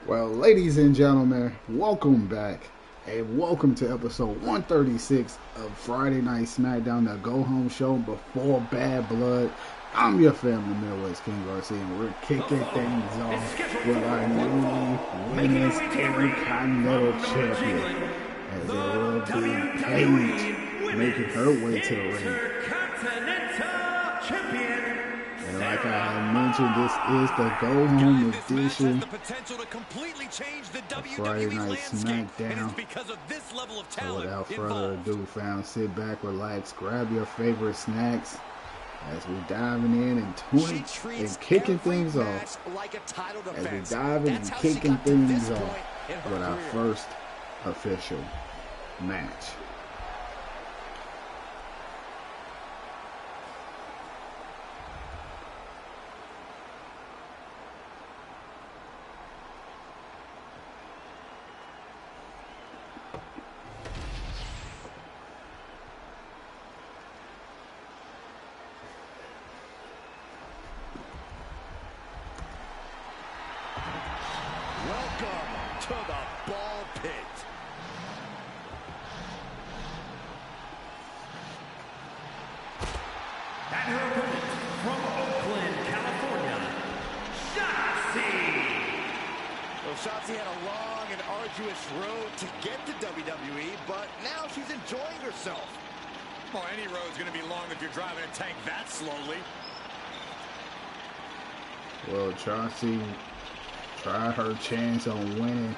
Well, ladies and gentlemen, welcome back, and welcome to episode 136 of Friday Night Smackdown, the go-home show before Bad Blood. I'm your family Midwest King Garcia, and we're kicking things off with our newly women's Intercontinental Champion, as it will be Paige making her way to the ring. And like I mentioned, this is the go-home edition of Friday Night Smackdown. So without further ado, fam, sit back, relax, grab your favorite snacks as we diving in and kicking things off. As we diving and kicking things off with our first official match. Welcome to the ball pit. And her opponent from Oakland, California, Shotzi. Well, Shotzi had a long and arduous road to get to WWE, but now she's enjoying herself. Well, any road's going to be long if you're driving a tank that slowly. Well, Shotzi tried her chance on winning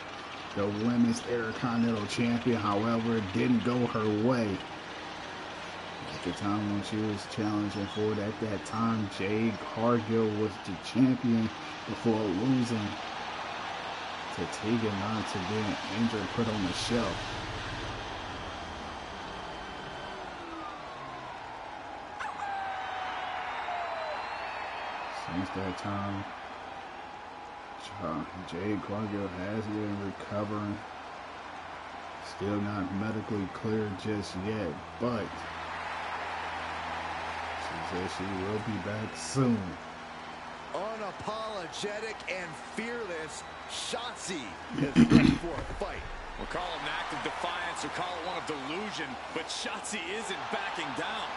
the Women's Intercontinental Champion. However, it didn't go her way. At the time when she was challenging for it, at that time, Jade Cargill was the champion before losing to Tegan Knox and being injured, put on the shelf. Since that time, Jade Cargill has been recovering. Still not medically cleared just yet, but she says she will be back soon. Unapologetic and fearless, Shotzi is ready for a fight. We'll call it an act of defiance or call it one of delusion, but Shotzi isn't backing down.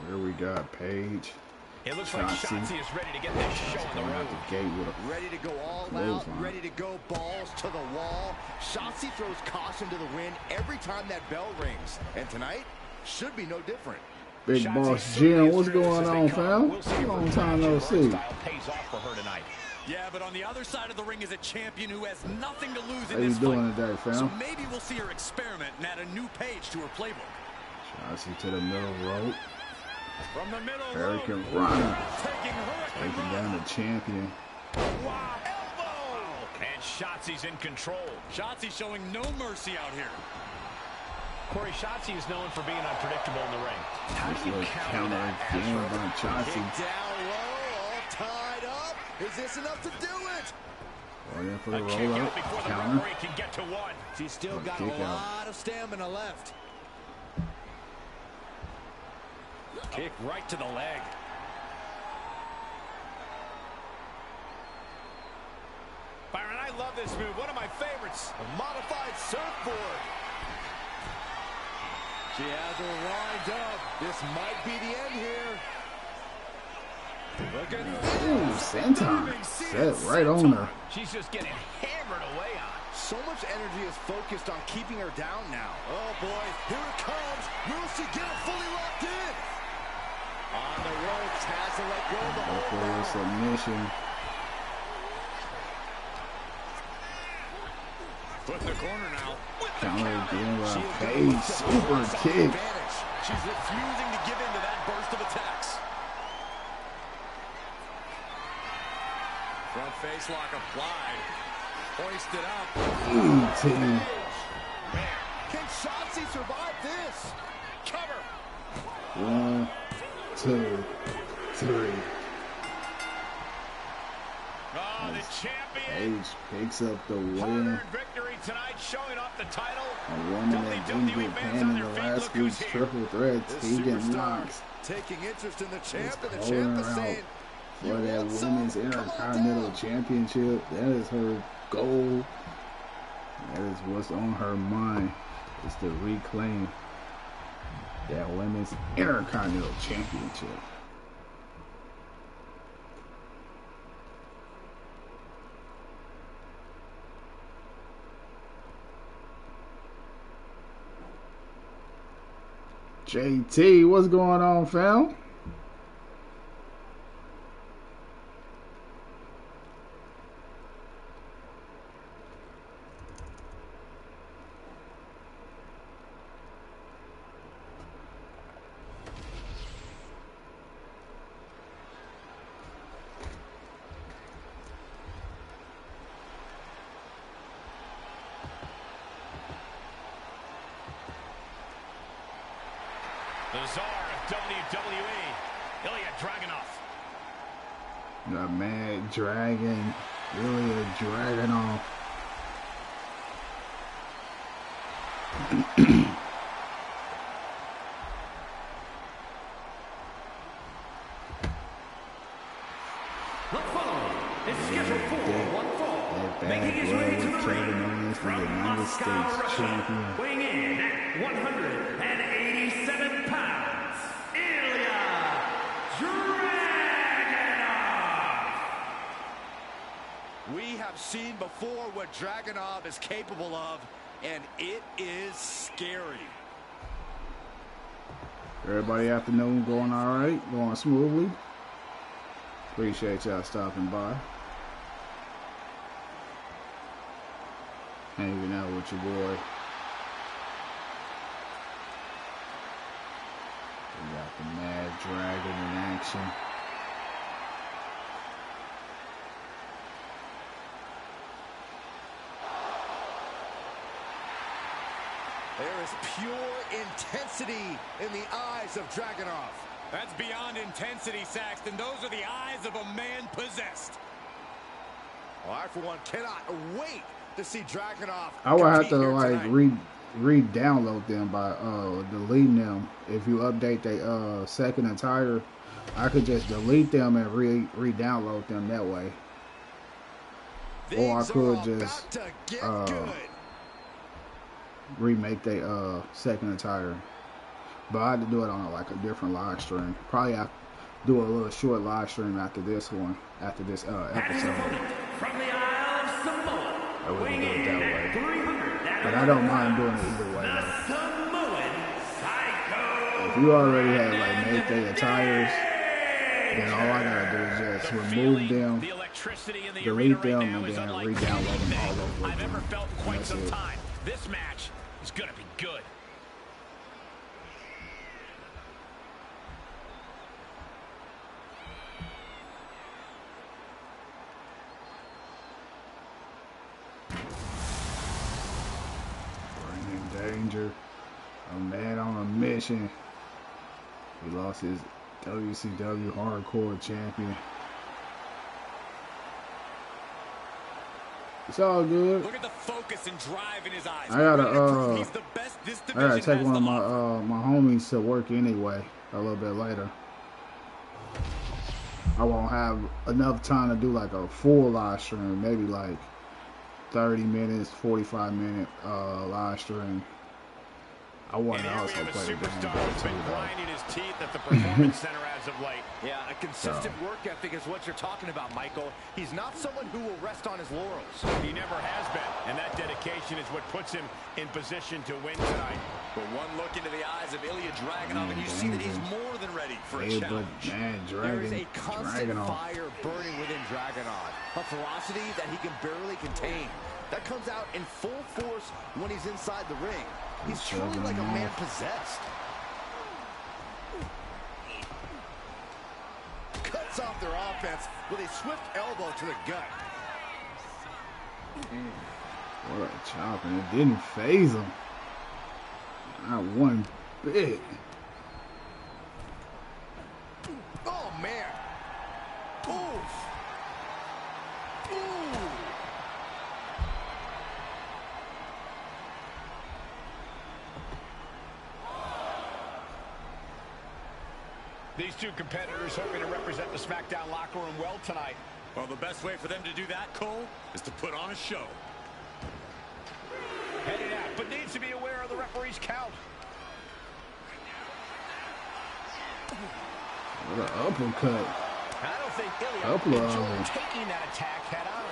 Here we got Paige. It looks like Shotzi is ready to get this show on the road. Ready to go all out, ready to go balls to the wall. Shotzi throws caution to the wind every time that bell rings. And tonight should be no different. Big Boss Jim, what's going on, fam? Long time no see. Pays off for her tonight. Yeah, but on the other side of the ring is a champion who has nothing to lose How in this you doing fight. today, fam? So maybe we'll see her experiment and add a new page to her playbook. Shotzi to the middle rope. From the middle Hurricane rope, run. taking down the champion. Wow. Elbow! And Shotzi's in control. Shotzi showing no mercy out here. Corey, Shotzi is known for being unpredictable in the ring. How This do you little counter that? again by Shotzi. Kick down low, all tied up. Is this enough to do it? Oh, yeah, for A the kick roll out up. before the Counter. referee can get to one. She's still got a kick out. lot of stamina left. Kick right to the leg. Byron, I love this move. One of my favorites. A modified surfboard. She has her lined up. This might be the end here. Look at Ooh, senton. Set right on her. She's just getting hammered away on. so much energy is focused on keeping her down now. Oh boy, here it comes. Will she get it fully locked in? On the ropes, has to let go of the hold For a now. submission. Foot in the corner now. Counter again by She is Paige. going to Super the kick. advantage. She's refusing to give in to that burst of attacks. Front face lock applied. Hoisted up. Team. Can Shotzi survive this? Cover. 1, 2, 3. Oh, the champion. Paige picks up the Harder win. victory tonight, showing off the title. A woman that didn't get pinned in the last week's triple threat, Tegan Knox, taking interest in the champ, is and the calling champ her is out saying, for that women's Intercontinental Championship. That is her goal. That is what's on her mind, is to reclaim that women's Intercontinental Championship. JT, what's going on, fam? The czar of WWE, ILJA Dragunov. The Mad Dragon, ILJA Dragunov. The following is scheduled for one fall, making his way to the ring from Moscow, Russia, weighing in at 187 pounds, ILJA Dragunov. we have seen before what Dragunov is capable of, and it is scary. Everybody afternoon going all right, going smoothly. Appreciate y'all stopping by, hanging out with your boy. We got the Mad Dragon in action. There is pure intensity in the eyes of Dragunov. That's beyond intensity, Saxton. Those are the eyes of a man possessed. Well, I, for one, cannot wait to see Dragunov. I would have to compete here like tonight. re-download them by deleting them. If you update the second attire, I could just delete them and re-download them that way. Or I Things could are just about to get good. remake the second attire. But I had to do it on like a different live stream. Probably have to do a little short live stream after this one, after this episode. From the Isle of Samoa, I wouldn't do it weighing that in way. at 300. But I don't mind doing it either way. The Though. Samoan Psycho. If you already have like made the attires, then all I gotta do is just remove them, The electricity in the delete arena them, right now and is then unlike re-download them all over I've again. ever felt in quite That's some it. time. This match is gonna be good. Bring in danger. A man on a mission. He lost his WCW Hardcore Champion. It's all good. Look at the focus and drive in his eyes. I gotta Ready to prove he's the best this I gotta division take has one of to my offer. my homies to work anyway a little bit later. I won't have enough time to do like a full live stream, maybe like 30 minutes, 45-minute live stream. I want And to here we also have a play the game superstar game who's too, been though. grinding his teeth at the Performance Center as of late. Yeah, a consistent work ethic is what you're talking about, Michael. He's not someone who will rest on his laurels. He never has been, and that dedication is what puts him in position to win tonight. But one look into the eyes of ILJA Dragunov, and you see that he's more than ready for a Hey, but challenge. man, There is a constant Dragunov. fire burning within Dragunov, a ferocity that he can barely contain. That comes out in full force when he's inside the ring. He's truly like a man possessed. Cuts off their offense with a swift elbow to the gut. What a chop, and it didn't phase him. Not one bit. Oh, man. Oof. Ooh. These two competitors hoping to represent the Smackdown locker room well tonight. Well, the best way for them to do that, Cole, is to put on a show. Headed out, but needs to be aware of the referee's count. What an uppercut. I don't think Couple of ILJA them. taking that attack head on.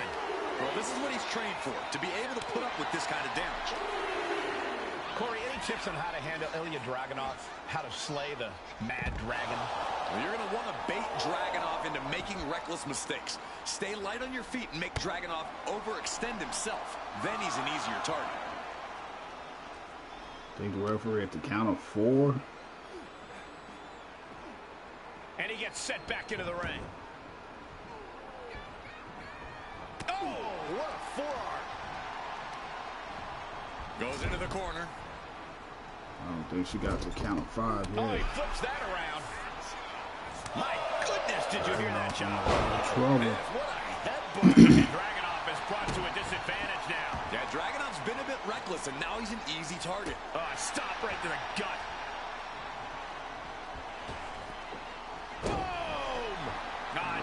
Well, this is what he's trained for, to be able to put up with this kind of damage. Corey, any tips on how to handle ILJA Dragunov? How to slay the Mad Dragon? Well, you're going to want to bait Dragunov into making reckless mistakes. Stay light on your feet and make Dragunov overextend himself. Then he's an easier target. I think the referee at the count of 4. And he gets set back into the ring. Oh, what a forearm. Goes into the corner. I don't think she got the count of 5 yet. Oh, he flips that around. My goodness, did you hear that, John? Trouble. What a headbutt. Dragunov is brought to a disadvantage now. Yeah, Dragunov's been a bit reckless, and now he's an easy target. Stop right to the gut. Boom!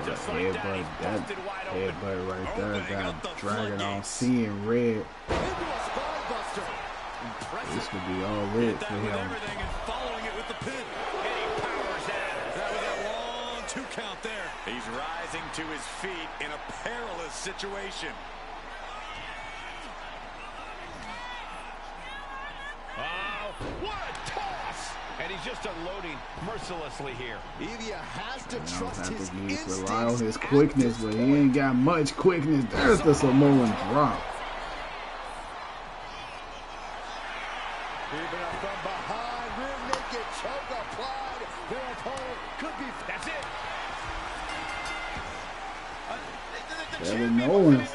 Just like that, he's busted wide open. Headbutt right there. Opening Got up the Dragunov floodgates. seeing red. Into a spine buster. This could be all lit Hit for that with him. everything and following it with the pin. And he powers at it. That was a long 2 count there. He's rising to his feet in a perilous situation. Oh, what a toss! And he's just unloading mercilessly here. ILJA has to I don't trust have his to use instincts. rely on his quickness, but he ain't got much quickness. There's the Samoan drop. Even up from behind, rear naked choke applied. Their opponent could be. That's it. Kevin Owens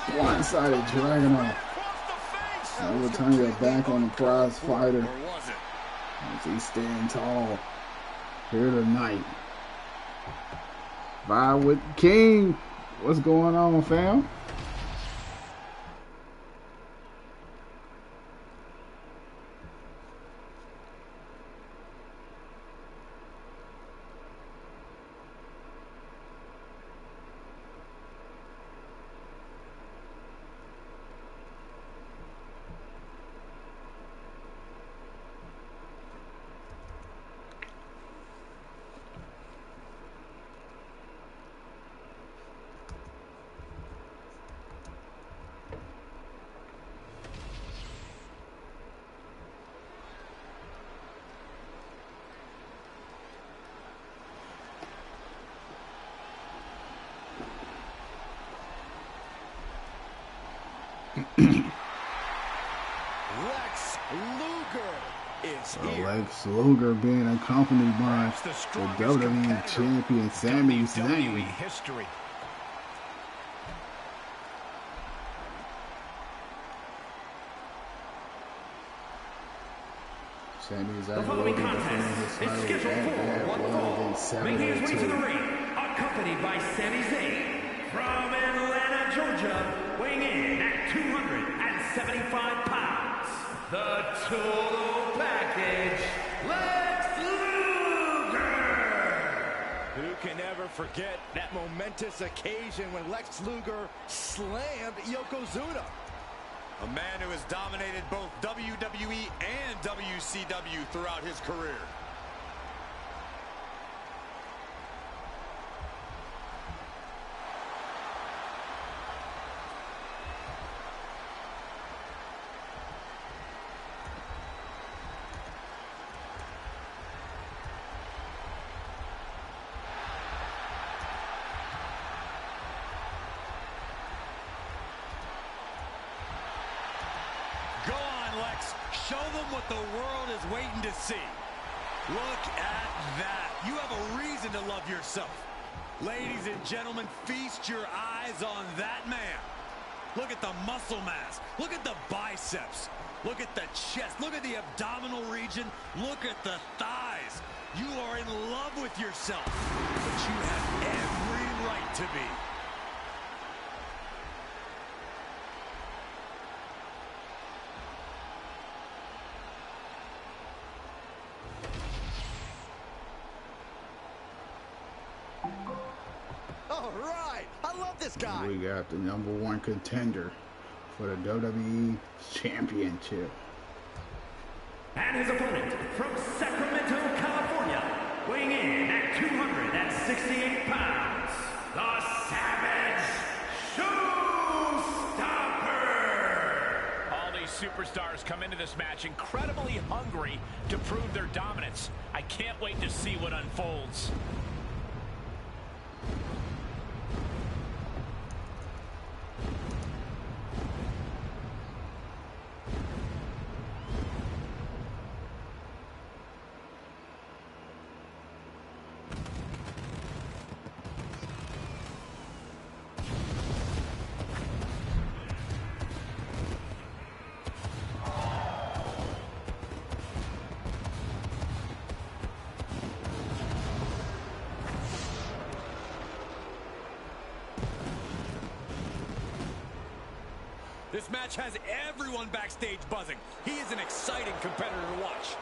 blindsided Dragunov. Never turn your back on the prize fighter. Or was it? As he stand tall here tonight. Vibe with King. What's going on, fam? Lex Luger is here. Lex Luger being accompanied by The the strongest WWE competitor champion Sami Zayn. WWE history. Sami The Zayn will following be defending contest his is title scheduled at for Bad one Blood fall. against Making his way to the 702. ring, accompanied by Sami Zayn from Atlanta, Georgia, weighing in at 275 pounds. The total package, Lex Luger. Who can ever forget that momentous occasion when Lex Luger slammed Yokozuna? A man who has dominated both WWE and WCW throughout his career. Go on, Lex. Show them what the world is waiting to see. Look at that. You have a reason to love yourself. Ladies and gentlemen, feast your eyes on that man. Look at the muscle mass. Look at the biceps. Look at the chest. Look at the abdominal region. Look at the thighs. You are in love with yourself. But you have every right to be. All right. I love this guy. We got the #1 contender for the WWE Championship. And his opponent from Sacramento, California, weighing in at 268 pounds, the Savage Showstopper! All these superstars come into this match incredibly hungry to prove their dominance. I can't wait to see what unfolds. This match has everyone backstage buzzing. He is an exciting competitor to watch.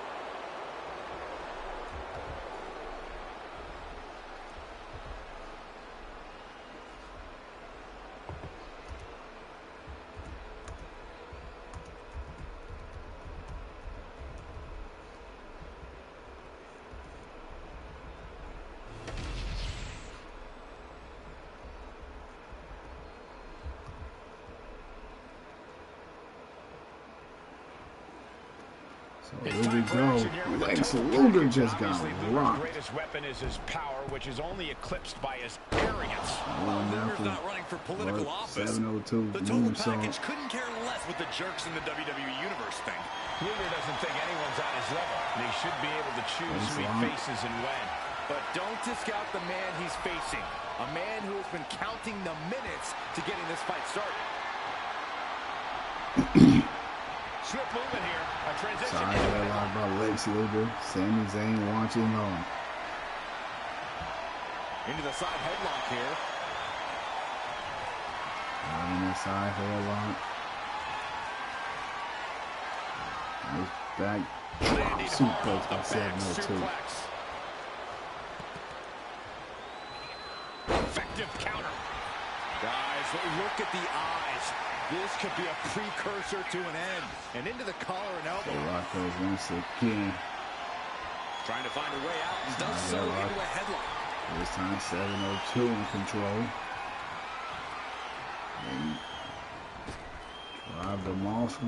So here we go. Lex Luger just got rocked. His greatest weapon is his power, which is only eclipsed by his arrogance. Luger's not running for political office. 702 The total moonsault. package couldn't care less what the jerks in the WWE Universe think. Luger doesn't think anyone's on his level, and he should be able to choose who he faces and when. But don't discount the man he's facing. A man who has been counting the minutes to getting this fight started. Swift movement here. A transition. Side headlock by Lex Luger. Sami Zayn watching on. Into the side headlock here. In the side headlock. Nice back drop suplex by 702. Effective counter. Guys, look at the eyes. This could be a precursor to an end. And into the collar and The elbow. Rock goes once again. Trying to find a way out and does so headlock. into a headlock. This time 702 in control. And drive them off.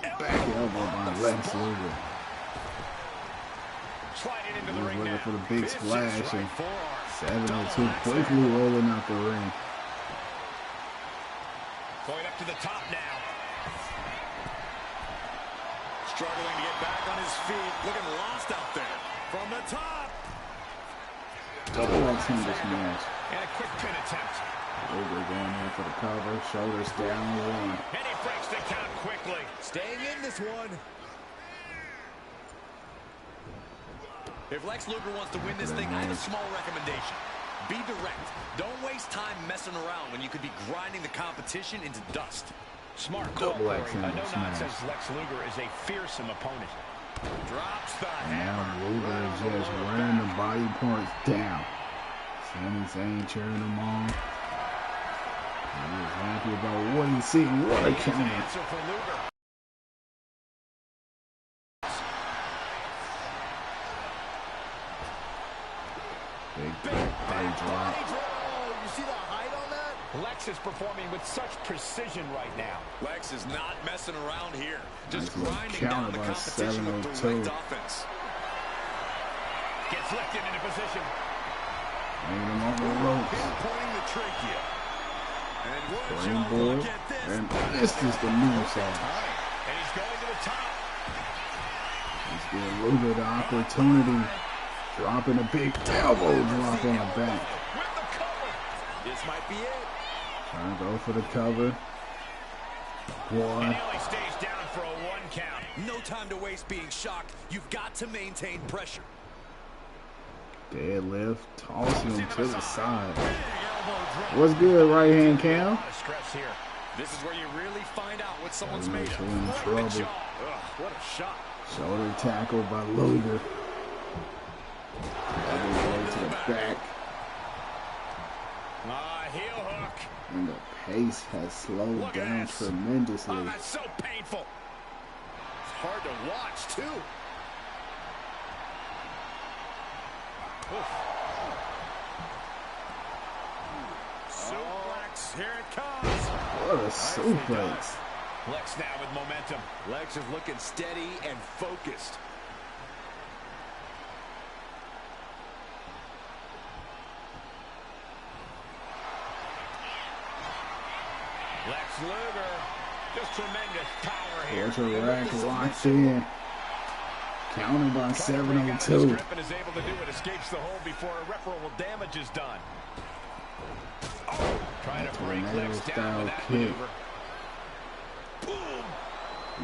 Back elbow by Lex Luger. Sliding into He the was ring looking now. for the big splash. And Forearm. 702 quickly rolling out the ring. Going up to the top now. Struggling to get back on his feet. Looking lost out there. From the top. Double X in this match. And a quick pin attempt. Luger going in for the cover. Shoulders down one. And he breaks the count quickly. Staying in this one. If Lex Luger wants to win this thing, I have a small recommendation. Be direct. Don't waste time messing around when you could be grinding the competition into dust. Smart call, Double Corey. X A in the no-nonsense smash. Lex Luger is a fearsome opponent. Drops the And hammer. now Luger is just running the body parts down. Sami Zayn cheering him on. He is happy about what he's seeing. What a counter. Answer for Luger. Big body drop. Oh, you see the height on that? Lex is performing with such precision right now. Lex is not messing around here. Just Nice little grinding down the counter by competition with the 702. right offense. Gets lifted into position. Hanging him on the ropes. Pinpointing the trachea. And would you Springboard. look at this? And this is the moonsault. And he's going to the top. He's giving Luger the opportunity. Dropping a big elbow drop on the back. With the cover. This might be it. Trying to go for the cover. And One. he only stays down for a 1 count. No time to waste being shocked. You've got to maintain pressure. Deadlift. Tossing him to the side. Big elbow drop. What's good, right hand A Cam? lot of stress here. This is where you really find out what someone's made of. We're in Right in trouble. the jaw. Ugh, what a shot. Shoulder tackle by Luger. Elbow roll to the back. Heel hook. And the pace has slowed down tremendously. Oh, that's so painful. It's hard to watch, too. Oof. Suplex, here it comes. What a suplex. Lex now with momentum. Lex is looking steady and focused. Lex Luger, just tremendous power here. There's a rack locked in. Counted by 702. And is able to do it. Escapes the hold before irreparable damage is done. Oh, trying to break Lex down with that maneuver. Boom.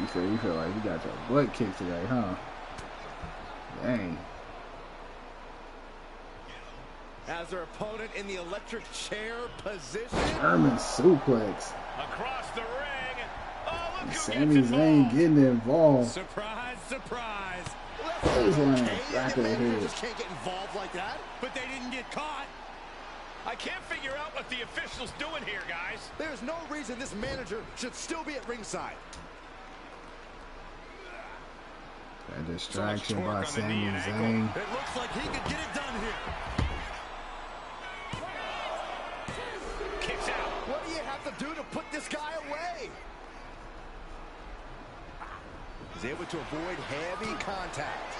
You feel like you got your butt kicked today, huh? Dang. As their opponent in the electric chair position. German suplex. Across the ring. Oh, look who Sami gets Zayn involved. getting involved. Surprise, surprise. He's running back of the head. Just can't get involved like that. But they didn't get caught. I can't figure out what the official's doing here, guys. There's no reason this manager should still be at ringside. A distraction by Sami Zayn. It looks like he could get it done here. Kicks out. What do you have to do to put this guy away? He's able to avoid heavy contact.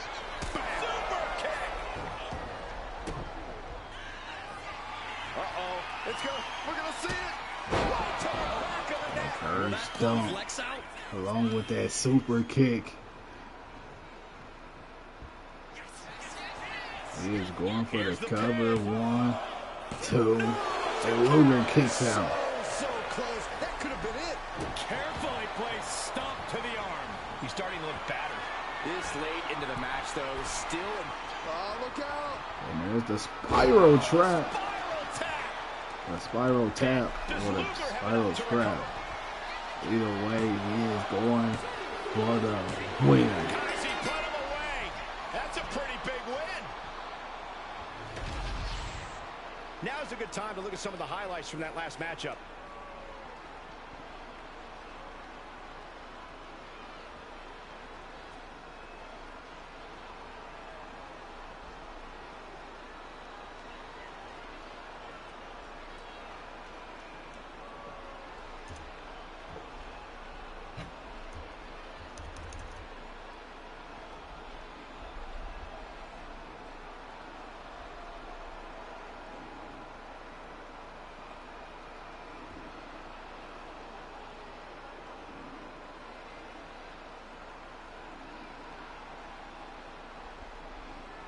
Super kick. Uh-oh. Let's go. We're going to see it. Right to the back of the neck. Curve stomp. Along with that super kick. He is going for the cover. 1, 2. And Luger kicks out. So close. That could have been it. Carefully placed stomp to the arm. He's starting to look battered. This late into the match, though, still. Oh, look out. And there's the spiral trap. Spiral tap. A spiral tap or a spiral trap. Either way, he is going for the win. Guys, he put him away. That's a pretty big win. Now's a good time to look at some of the highlights from that last matchup.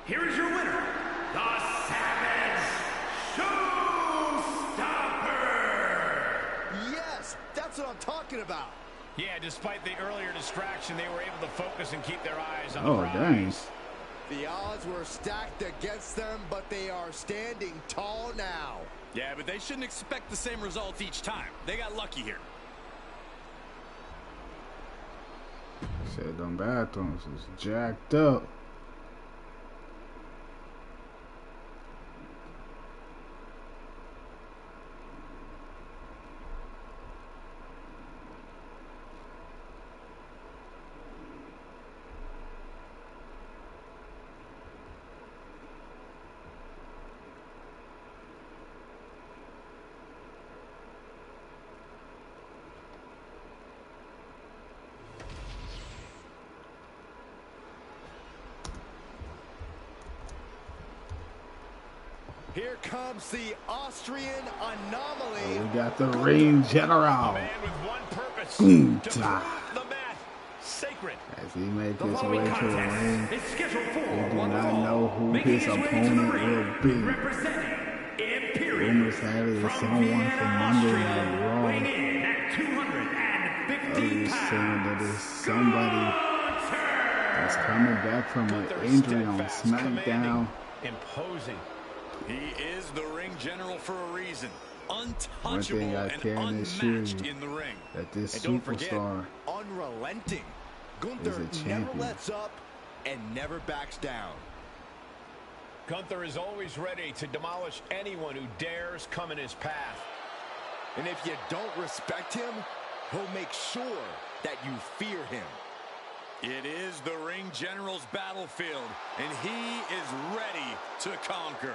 Here is your winner, the Savage Showstopper. Yes, that's what I'm talking about. Yeah, despite the earlier distraction, they were able to focus and keep their eyes on the Oh, dang. prize. The odds were stacked against them, but they are standing tall now. Yeah, but they shouldn't expect the same results each time. They got lucky here. Said them bathrooms is jacked up. Here comes the Austrian anomaly. We got the ring general. Man with one purpose, Gunther. to prove the mat sacred. As he makes The his way following to the contest ring, is scheduled for we do one not fall. know who Making his way to the opponent ring, will be. representing Imperium. Rumors have it it's someone Vienna, from Monday Austria, Night Raw. weighing in at 250 Others saying that pounds. it's somebody that's coming back from an injury on Smackdown. Imposing. He is the ring general for a reason. One Untouchable thing I and can assure unmatched you in the ring. that this And don't forget, superstar unrelenting. is Gunther a never champion. lets up and never backs down. Gunther is always ready to demolish anyone who dares come in his path. And if you don't respect him, he'll make sure that you fear him. It is the Ring General's battlefield, and he is ready to conquer.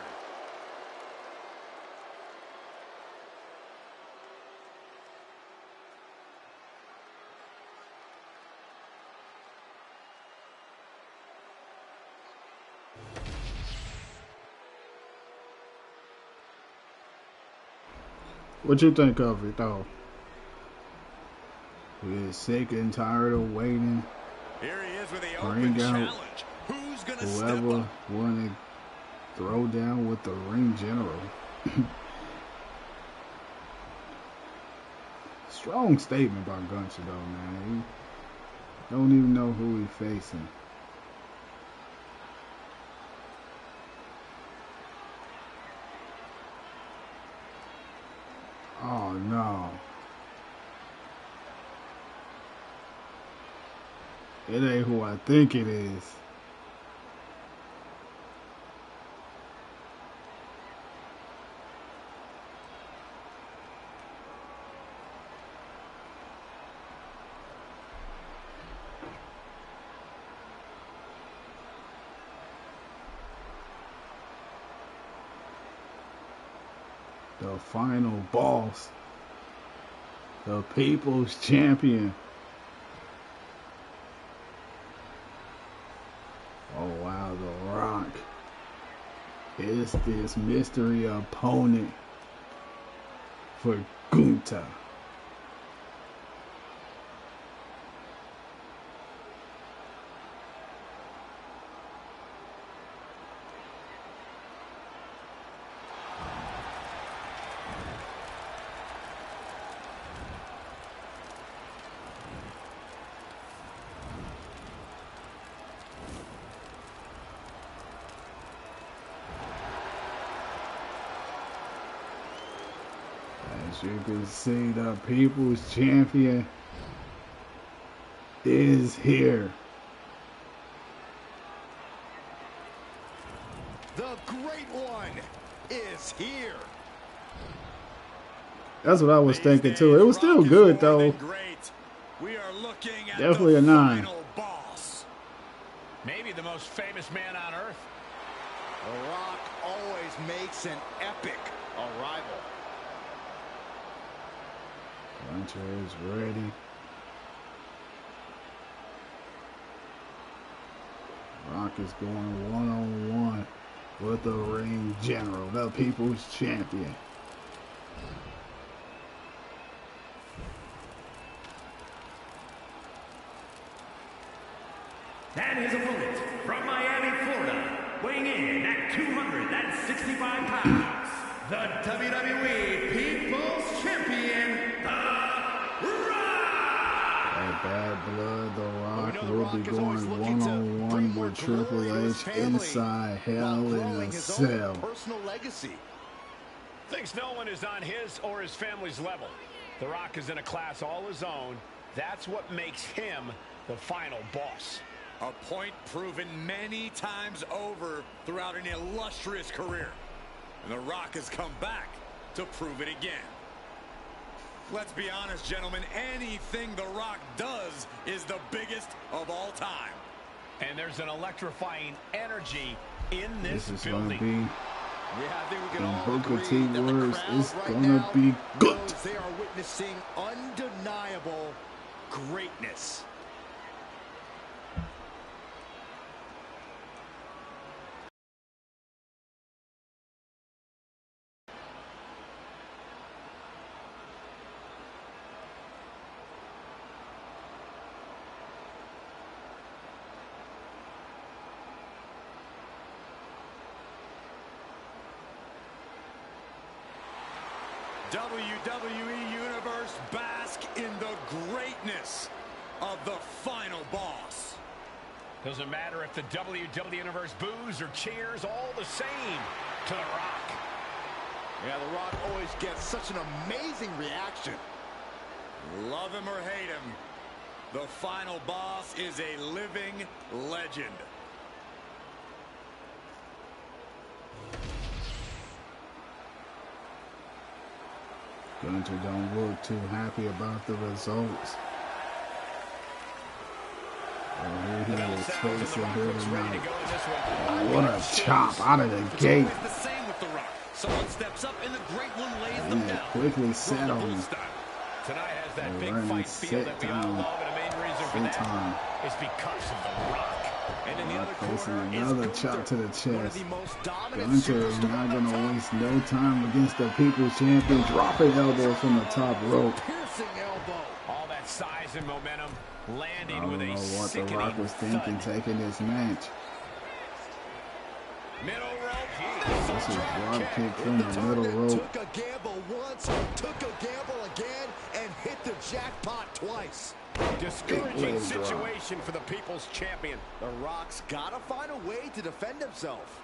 What you think of it, though? We're sick and tired of waiting. Here he is with the open challenge. Who's gonna whoever want to throw down with the Ring General. Strong statement by Gunther, though, man. He don't even know who he's facing. Oh, no. It ain't who I think it is. The final boss, the People's Champion. Oh wow, The Rock is this mystery opponent for Gunther. As you can see, the People's Champion is here. The Great One is here. That's what I was thinking too. It was still good though. We are looking at definitely a 9. Boss. Maybe the most famous man on earth. The Rock always makes an epic arrival. Gunther is ready. Rock is going one-on-one with the Ring General, the People's Champion. And his opponent from Miami, Florida, weighing in at 265 pounds, the WWE People's Champion, Bad Blood, The Rock will be going one-on-one with Triple H inside Hell in a Cell. Personal legacy. Thinks no one is on his or his family's level. The Rock is in a class all his own. That's what makes him the final boss. A point proven many times over throughout an illustrious career. And The Rock has come back to prove it again. Let's be honest, gentlemen, anything The Rock does is the biggest of all time. And there's an electrifying energy in this Gonna building. be, Yeah, I think we can all Booker agree T that the words, crowd it's right gonna now be good. knows they are witnessing undeniable greatness. WWE Universe, bask in the greatness of the final boss. Doesn't matter if the WWE Universe boos or cheers, all the same to The Rock. Yeah, The Rock always gets such an amazing reaction. Love him or hate him, the final boss is a living legend. Gunther don't look too happy about the results. And here he is facing here tonight. Oh, what a chop out of the gate. Someone steps up and the great one lays And them he down. quickly set on him. Tonight has that big Running fight feel that we all set love, and the main reason for that is because of The Rock. And in the other Facing corner another is chop to the one of chest. the most dominant Gunther is not going to waste no time against the People's Champion. Dropping elbow from the top rope. piercing elbow. All that size and momentum I landing don't with know a what The sickening Rock was thinking thud. taking this match. Middle rope. This is drop kick from the middle rope. Took a gamble once, took a gamble again, and hit the jackpot twice. Discouraging Big drop. situation for the People's Champion. The Rock's gotta find a way to defend himself.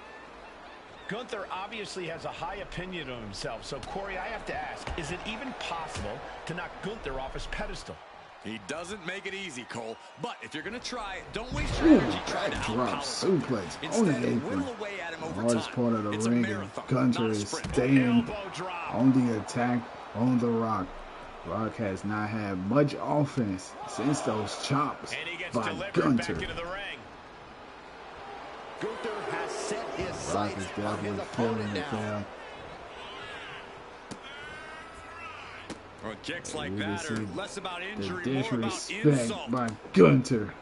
Gunther obviously has a high opinion of himself, so Corey, I have to ask, is it even possible to knock Gunther off his pedestal? He doesn't make it easy, Cole. But if you're going to try, don't waste your energy trying to Drop outpower. suplex on the Instead, apron. whittle away at him The over hardest time. part of the It's a ring, marathon, Gunther not a is sprint. staying Elbow drop. on the attack on The Rock. Rock has not had much offense since those chops And he gets by delivered Gunther. back into the ring. Gunther has set his Rock sights is on his definitely feeling opponent it, now. fam. Well, kicks like You can that are see less about The injury, more about disrespect insult. by Gunther.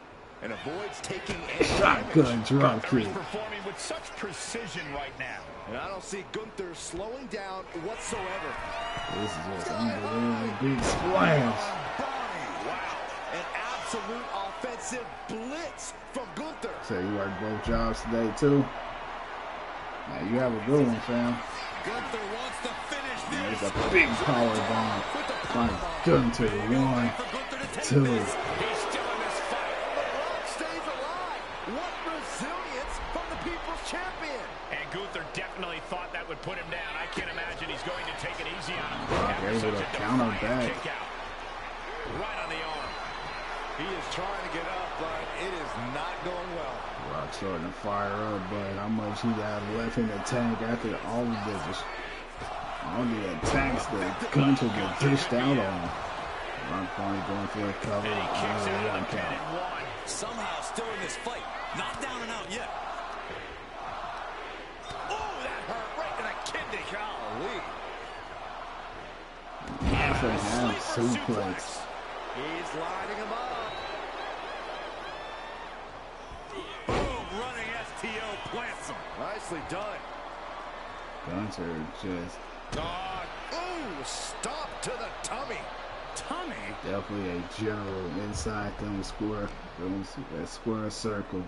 And avoids taking any Shotgun damage. drop Gunther is kick. performing with such precision right now. And I don't see Gunther slowing down whatsoever. This is just unbelievable big splash. Wow. An absolute offensive blitz from Gunther. So you work both jobs today too? Now you have a good one, fam. Gunther wants to finish There's this. a big power bomb by Gunther. 1, For Gunther to take 2. this. He's still in this fight. The Rock stays alive. What resilience from the People's Champion. And Gunther definitely thought that would put him down. I can't imagine he's going to take it easy on him. Rock After able such to a counter defiant back. kick out. Right on the arm. He is trying to get up, but it is not going well. Rock starting to fire up, but how much he got left in the tank after all of the attacks that Gunther get dished out on him. Rock finally going for a cover. And he kicks Only out of one the pin count. and one. Somehow still in this fight. Not down and out yet. Oh, that hurt right to the kidney. Golly. Half and half Sleeper suplex. He's lining him up. Boom, running STO plants him. Nicely done. Gunther just Ooh, stop to the tummy. Tommy. definitely a general inside them square, that square circle.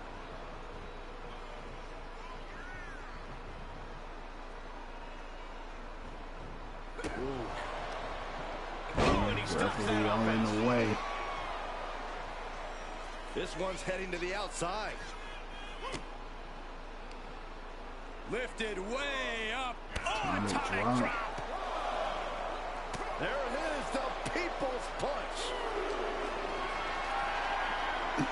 and he stops Referee that all in offense. the way. This one's heading to the outside. Lifted way up. On the Atomic drop. drop. There it is, the People's Punch.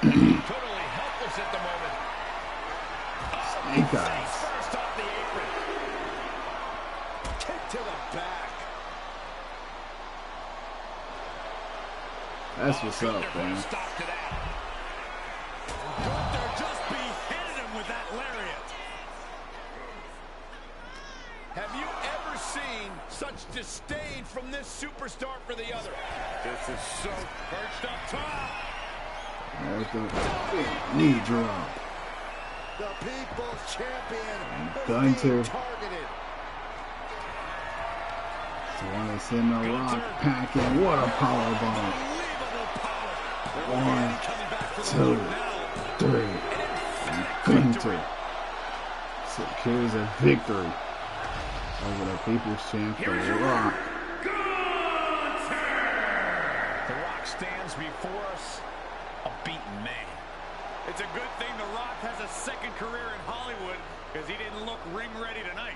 Totally helpless at the moment. Snake eyes. Face first off the apron. Kick to the back. That's what's up, Gunther put a man. stop to that. Gunther just beheaded him with that lariat. Have you ever seen such disdain from this superstar for the other? This is so perched up top. There's the big knee drop. The People's Champion is Gunther. being targeted. So when they send the Rock packing, what a power bomb. Unbelievable power. 1, Coming back for the 2, win now. 3. And Gunther secures a victory over the People's Champ, The Rock. The Rock stands before us a beaten man. It's a good thing The Rock has a second career in Hollywood because he didn't look ring ready tonight.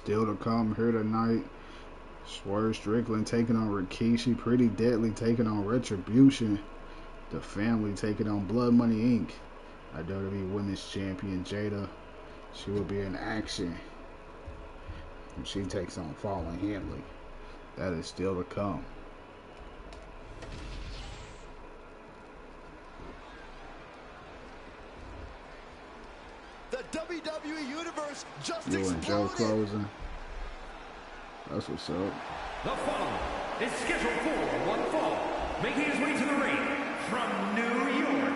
Still to come here tonight. Swerve Strickland taking on Rikishi. Pretty Deadly taking on Retribution. The Family taking on Blood Money Inc. WWE Women's Champion Jada. She will be in action. And she takes on Fallon Henley. That is still to come. The WWE Universe just You and Joe exploded. closing. That's what's up. The following is scheduled for one fall, making his way to the ring from New York,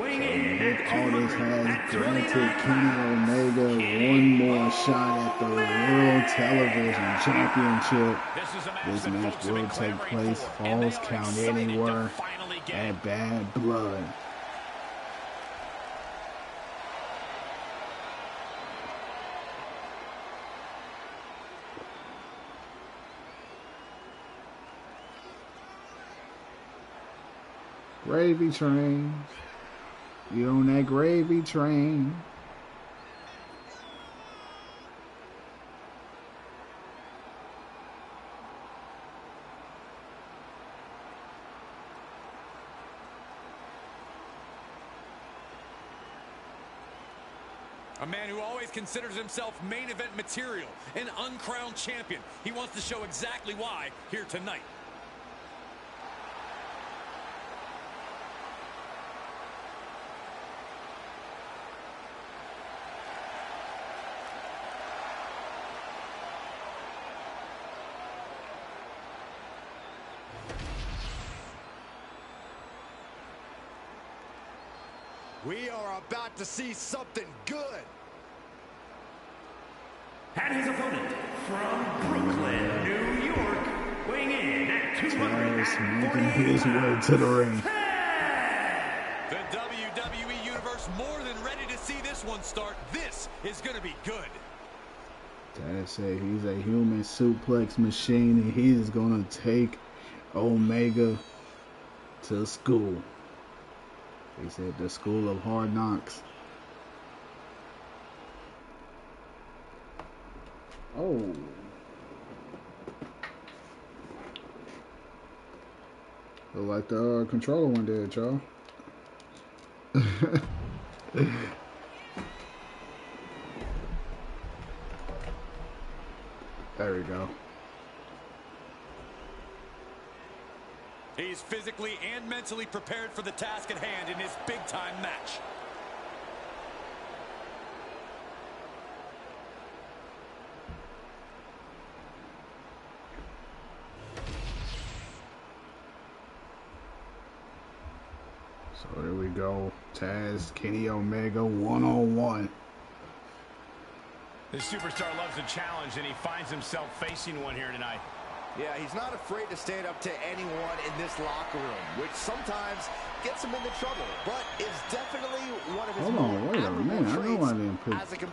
weighing in Nick at Aldis 229 has granted Kenny Omega one more shot at the World Television Championship. This match will take place Falls Count Anywhere at Bad Blood. Gravy train. You on that gravy train. A man who always considers himself main event material, an uncrowned champion. He wants to show exactly why here tonight. We are about to see something good. And his opponent from Brooklyn, New York, weighing in at Making his way to the ring. The WWE Universe more than ready to see this one start. This is going to be good. Taz said he's a human suplex machine and he is going to take Omega to school. He said the school of hard knocks. Oh. Look like the controller one did, y'all. There we go. He's physically and mentally prepared for the task at hand in his big-time match. So there we go. Taz, Kenny Omega, one-on-one. This superstar loves a challenge, and he finds himself facing one here tonight. Yeah, he's not afraid to stand up to anyone in this locker room, which sometimes gets him into trouble, but is definitely one of his Hold on, wait a minute. I know I didn't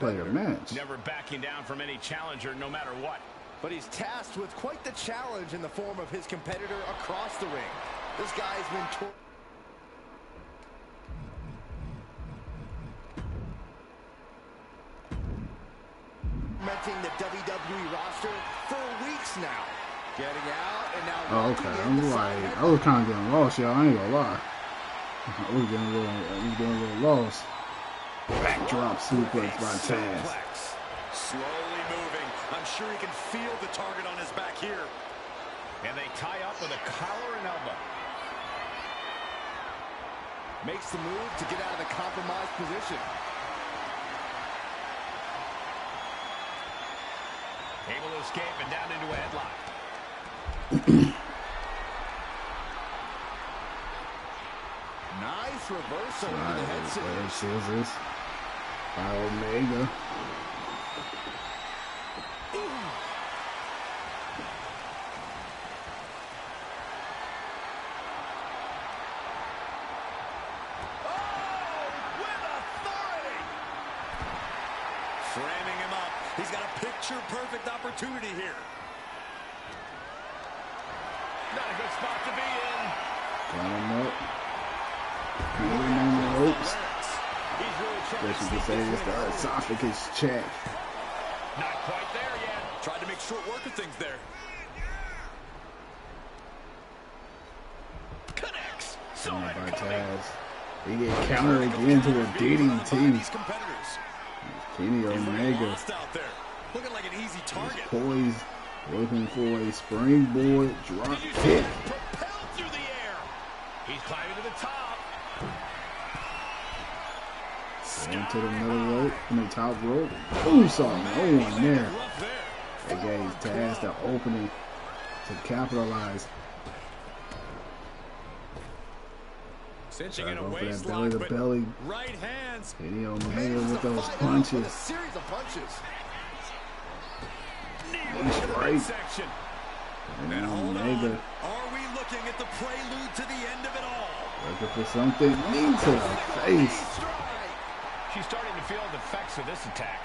play the match. Never backing down from any challenger, no matter what. But he's tasked with quite the challenge in the form of his competitor across the ring. This guy's been tormenting the WWE roster for weeks now. Getting out and now. Oh, okay. I'm like, I was kind of getting lost, y'all. I ain't gonna lie. I was getting a little lost. Backdrop suplex by Taz. Slowly moving. I'm sure he can feel the target on his back here. And they tie up with a collar and elbow. Makes the move to get out of the compromised position. Able to escape and down into a headlock. Nice reversal into the head scissors. Scissors by Omega. Framing him up. He's got a picture-perfect opportunity here. Not a good spot to be in. Got him up. Moving on the ropes. He's really trying Guess you could say it's the esophagus check. Not quite there yet. Tried to make short work of things there. Connects. So by Taz. He get countered again to a DDT. Kenny Omega. Looking like an easy target. Poised, looking for a springboard drop kick. Propelled through the air. He's climbing to the top. Into the middle rope, in the top rope. Ooh, saw no one there. They gave Taz the opening to capitalize. Cinching in a Go for that waist belly to lock, belly. right hands. Kenny Omega with those punches. Series of punches. Right. Section. And Hold Omega on. Are we looking at the prelude to the end of it all? looking for something knee to the face. She's starting to feel the effects of this attack.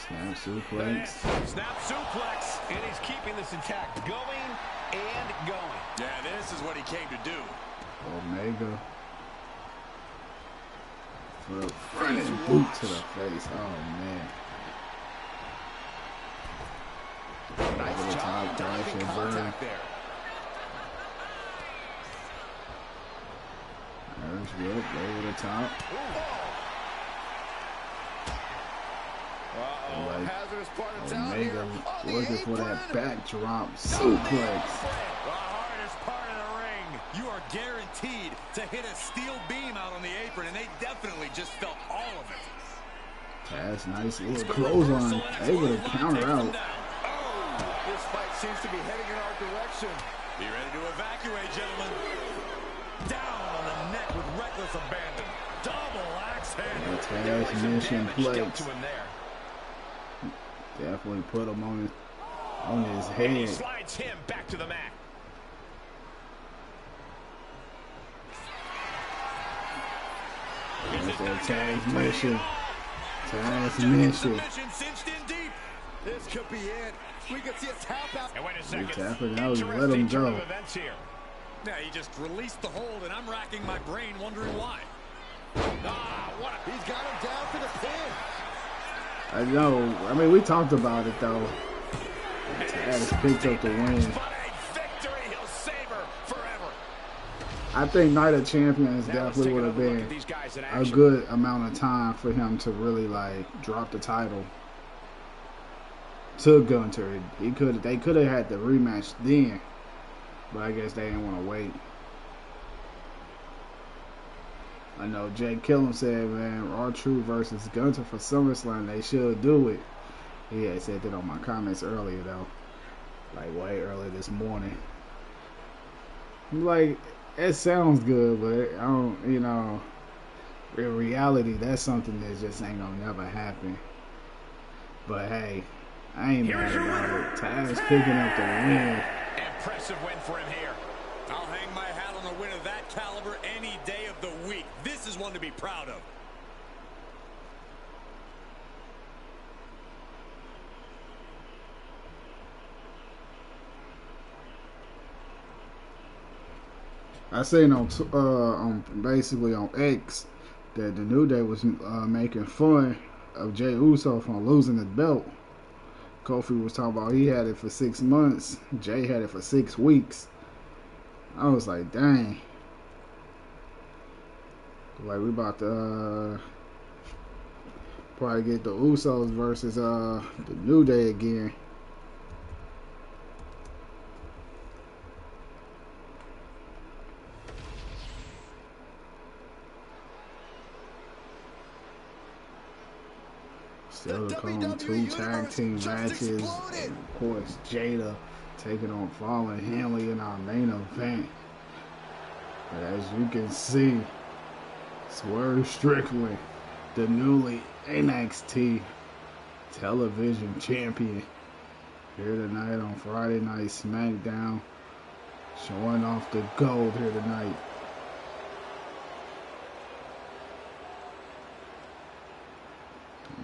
Snap suplex. Snap suplex. And he's keeping this attack going and going. Yeah, this is what he came to do. Omega. For a running boot to the face. Oh, man. Knife to the top, dash and burn. There's good, over the top. Hazardous part of town Omega here. looking for that backdrop suplex. The hardest part of the ring. You are guaranteed to hit a steel beam out on the apron, and they definitely just felt all of it. That's nice little clothesline. Able to counter out. This fight seems to be heading in our direction. Be ready to evacuate, gentlemen. Down on the neck with reckless abandon. Double axe handle. Transmission Dealt plates. to him there. Definitely put him on his And he head. slides him back to the mat. That's that transmission. Transmission. Submission cinched in deep. This could be it. We could see a tap out. And wait a He's second. tapping out. Let him Interesting turn go. of events here. Yeah, he just released the hold, and I'm racking my brain wondering why. What a... He's got him down for the pin. I know. I mean, we talked about it, though. Taz picked up the win. But a victory he'll savor forever. I think Night of Champions Now let's definitely take would have another look been at these guys in a action. good amount of time for him to really, like, drop the title to Gunther. They could have had the rematch then, but I guess they didn't want to wait. I know Jake Killam said, man, R-Truth versus Gunther for SummerSlam, they should do it. He had said that on my comments earlier, though. Like, way early this morning. Like, it sounds good, but I don't, you know, in reality, that's something that just ain't gonna never happen. But hey, I ain't mad about it. Taz picking up the win. Impressive win for him here. I'll hang my hat on a win of that caliber any day of the week. This is one to be proud of. I seen on basically on X that the New Day was making fun of Jey Uso from losing the belt. Kofi was talking about he had it for 6 months. Jey had it for 6 weeks. I was like, dang. Like, we about to probably get the Usos versus the New Day again. Still to come 2 tag team matches. And of course, Jada taking on Fallon and Henley in our main event. But as you can see, Swerve Strickland, the newly NXT television champion, here tonight on Friday Night Smackdown, showing off the gold here tonight.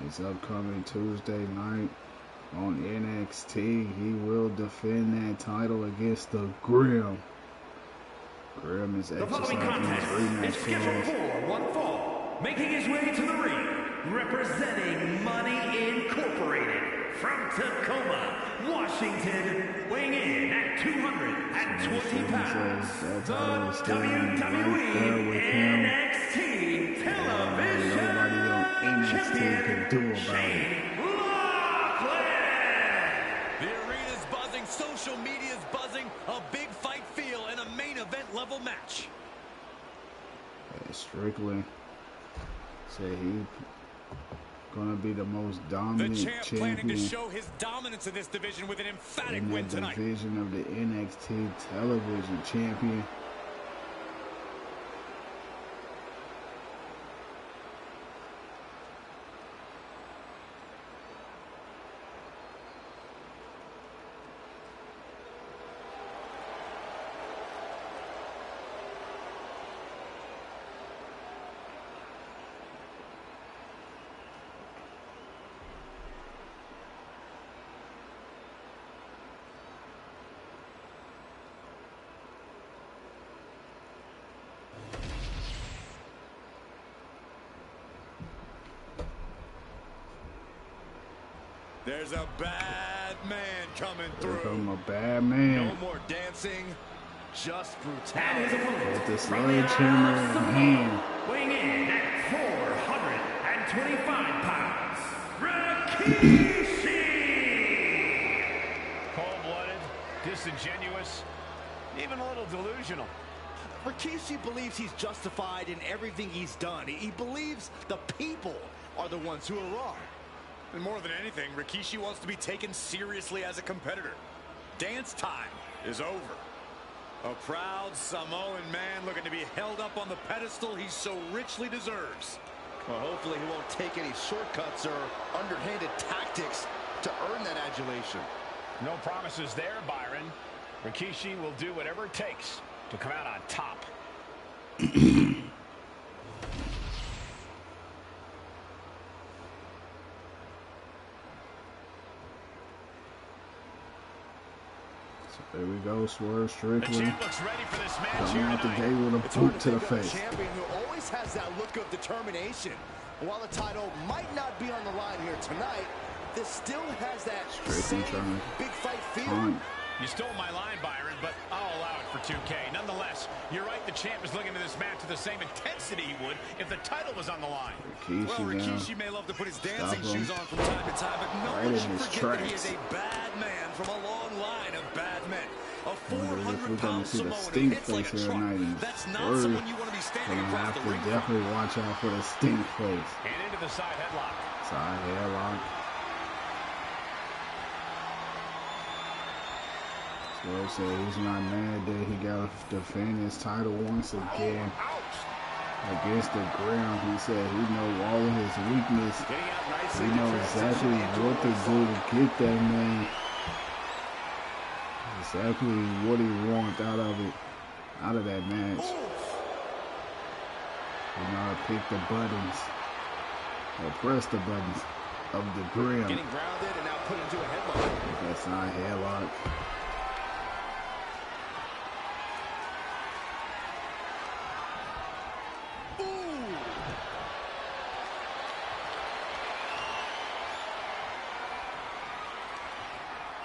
This upcoming Tuesday night on NXT, he will defend that title against the Grim. Grim is exercising his rematch scheduled clause. for one fall, making his way to the ring representing Money Incorporated from Tacoma, Washington, weighing in at 220 pounds, the WWE NXT Television Champion, The arena's buzzing, social media's buzzing, a big fight feel and a main event level match. Strickland said he's gonna be the most dominant the champ champion planning to show his dominance in this division with an emphatic in win the tonight. division of the NXT Television Champion. There's a bad man coming through. I'm a bad man. No more dancing, just And brutality. his opponent, With the from the sledgehammer island in of hand. Samoa, weighing in at 425 pounds, Rikishi! Cold-blooded, disingenuous, even a little delusional. Rikishi believes he's justified in everything he's done. He believes the people are the ones who are wrong. And more than anything, Rikishi wants to be taken seriously as a competitor. Dance time is over. A proud Samoan man looking to be held up on the pedestal he so richly deserves. Well, hopefully he won't take any shortcuts or underhanded tactics to earn that adulation. No promises there, Byron. Rikishi will do whatever it takes to come out on top. There we go, Swerve The Strickland. champ looks ready for this match Coming here out the tonight. gate with a It's hard boot to the take on a face. champion who always has that look of determination. While the title might not be on the line here tonight, this still has that same Strickland big fight feel. trying. You stole my line, Byron, but I'll allow it for 2K. Nonetheless, you're right, the champ is looking at this match with the same intensity he would if the title was on the line. Rikishi Well, Rikishi down. may love to put his dancing Stop him. shoes on from time to time, but no Right one in should his forget that he is tracks. a bad man from a long line of bad men. A Wonder if we're 400-pound gonna see the Samoan who stink hits like face a here truck. tonight. And That's not Swerve someone you want to be standing gonna across have the to ring. definitely watch out for the stink face. And into the side headlock. Side headlock. Swerve said he's not mad that he got to defend his title once again against the ground. He said he knows all of his weakness. Getting out nicely. He knows exactly what to do to get that man. Exactly what he wants out of that match. You know how to pick the buttons or press the buttons of the ground. Getting grounded and now put into a headlock. That side headlock.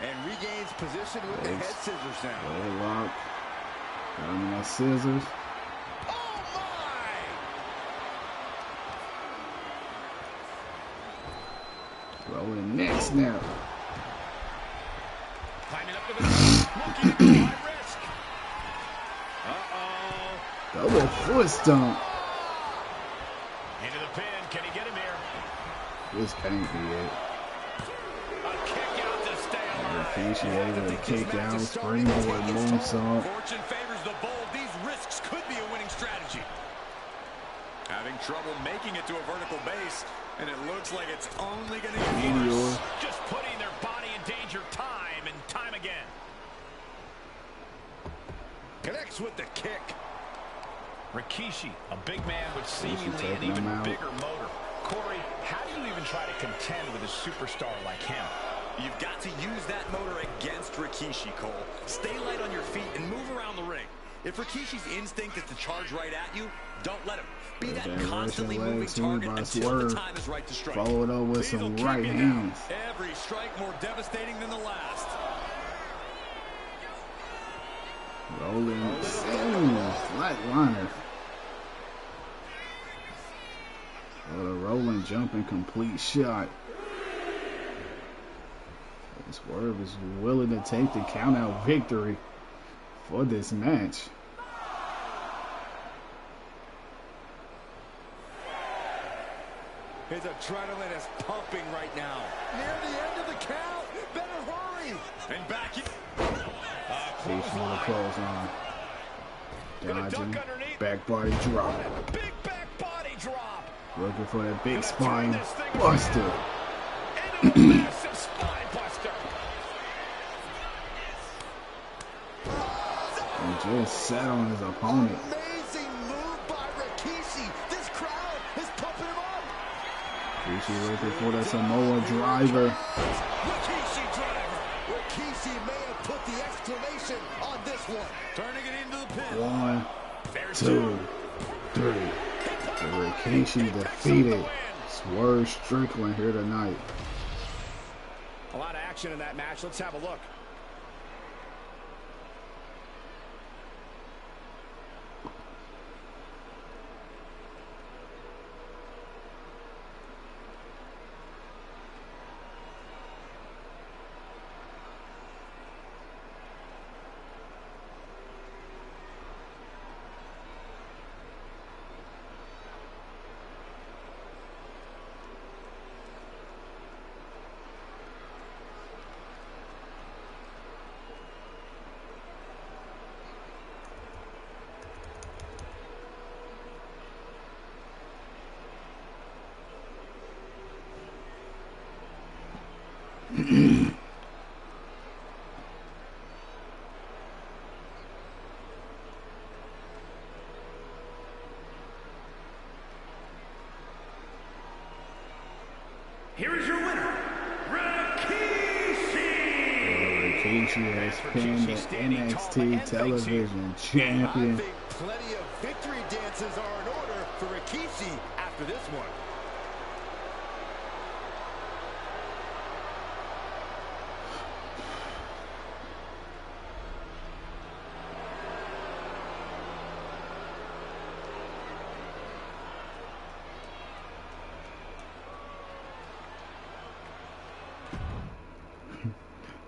And regains position with the head scissors now. Headlock. Got him in that scissors. Oh my! Rolling next now. Climbing up to the looking at the high risk. Uh-oh. Double foot stomp. Into the pin. Can he get him here? This can't be it. A kick out to stay alive. Rikishi able to kick out, springboard moonsault. Fortune favors the bold. These risks could be a winning strategy. Having trouble making it to a vertical base, and it looks like it's only going to get Meteor. worse. Just putting their body in danger time and time again. Connects with the kick. Rikishi, a big man with seemingly an taking even him out. bigger motor. Corey, how do you even try to contend with a superstar like him? You've got to use that motor against Rikishi, Cole. Stay light on your feet and move around the ring. If Rikishi's instinct is to charge right at you, don't let him. Be that Russian constantly moving leg target by until Swerve. the time is right to strike. Followed up with some right hands. Every strike more devastating than the last. Rolling, flatliner. What a rolling, jumping, complete shot. Swerve is willing to take the count-out victory for this match. His adrenaline is pumping right now. Near the end of the count. Better hurry. And back in. Paige for the close on. Dodging. Back body drop. Big back body drop. Looking for that big spine buster. And a massive spine buster. He just sat on his opponent. Amazing move by Rikishi. This crowd is pumping him up. Rikishi looking for that Samoa driver. Rikishi driver. Rikishi may have put the exclamation on this one. Turning it into the pin. 1, 2, 3. Rikishi defeated Swerve Strickland here tonight. A lot of action in that match. Let's have a look. Here is your winner, Rikishi! Rikishi has pinned the NXT television champion. I think plenty of victory dances are in order for Rikishi after this one.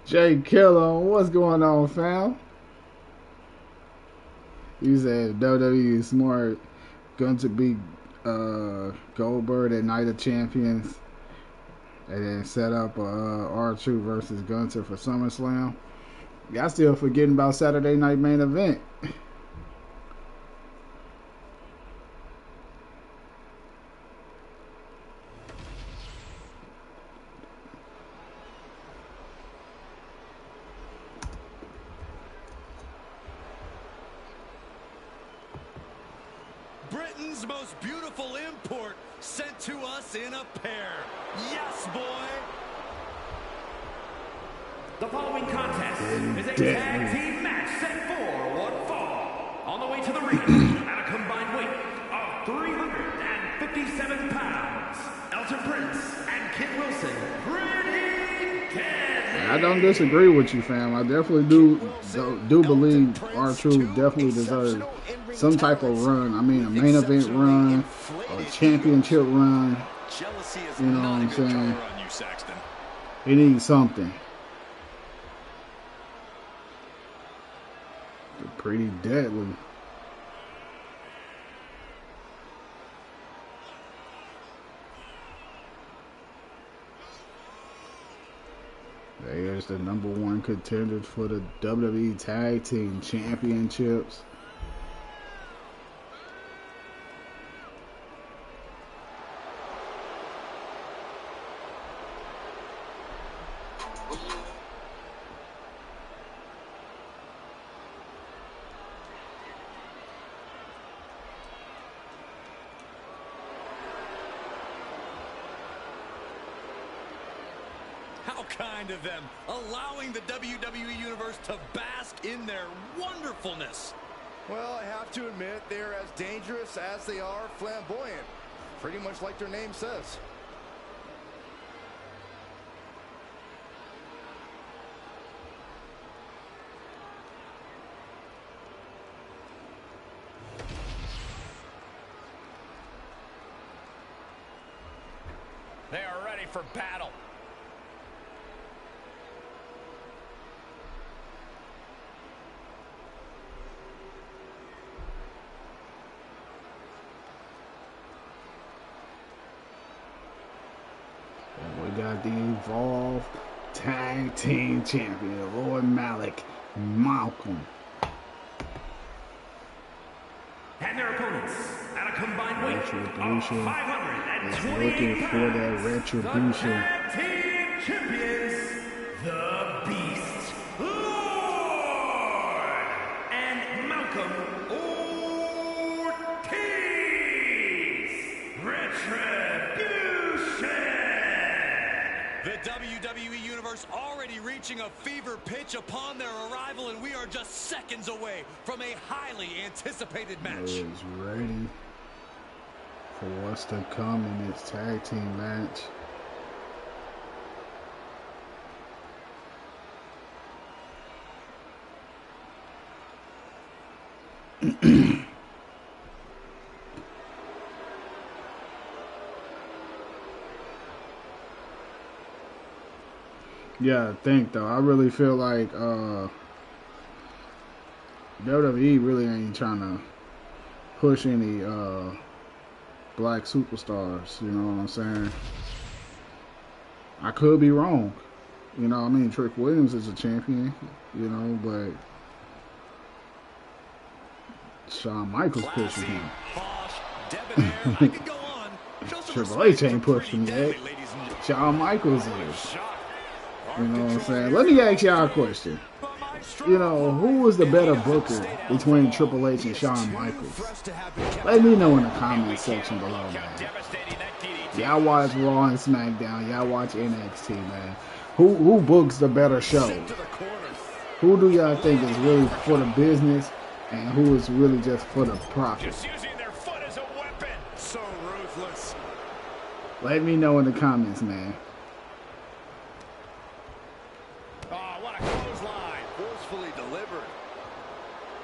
Jay Killer, what's going on, fam? You said WWE is smart. Gunther beat Goldberg at Night of Champions, and then set up R-Truth versus Gunther for SummerSlam. Y'all still forgetting about Saturday Night Main Event. Britain's most beautiful import sent to us in a pair. Yes, boy. The following contest is a tag team match set for one fall. On the way to the ring at a combined weight of 357 pounds, Elton Prince and Kid Wilson, pretty deadly. I don't disagree with you, fam. I definitely do believe R-Truth definitely deserves some type of run. I mean, a main event run, a championship run. You know what I'm saying? He needs something. They're pretty deadly. There's the #1 contenders for the WWE Tag Team Championships. How kind of them, allowing the WWE Universe to bask in their wonderfulness. Well, I have to admit, they're as dangerous as they are flamboyant. Pretty much like their name says. They are ready for battle. And we got the Evolved Tag Team Champion, Lord Malak, Malcom. And their opponents at a combined weight Retribution of 520 is looking for that retribution. The tag team champions, the Beast, Lord, and Malcom Ortiz. Retribution. The WWE Universe already reaching a fever pitch upon their arrival, and we are just seconds away from a highly anticipated match. Is ready for what's to come in this tag team match. Yeah, I think though. I really feel like WWE really ain't trying to push any black superstars, you know what I'm saying? I could be wrong. You know what I mean? Trick Williams is a champion, you know, but Shawn Michaels pushing him. Triple H ain't pushing yet. Shawn Michaels is. You know what I'm saying? Let me ask y'all a question. You know, who was the better booker between Triple H and Shawn Michaels? Let me know in the comment section below, man. Y'all watch Raw and Smackdown. Y'all watch NXT, man. Who books the better show? Who do y'all think is really for the business and who is really just for the profit? Let me know in the comments, man.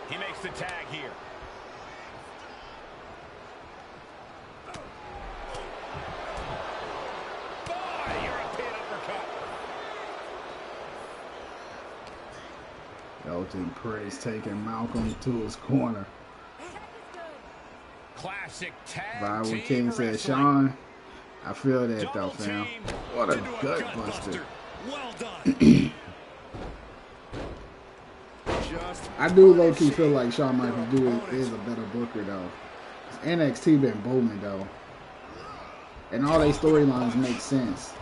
He makes the tag here. Boy, European uppercut. Elton Praise taking Malcom to his corner. Classic tag Viral team King said, Sean, I feel that though, fam. What a gut buster. Well done. I do low-key feel like Shawn Michaels is a better booker, though. NXT been booming, though. And all their storylines make sense.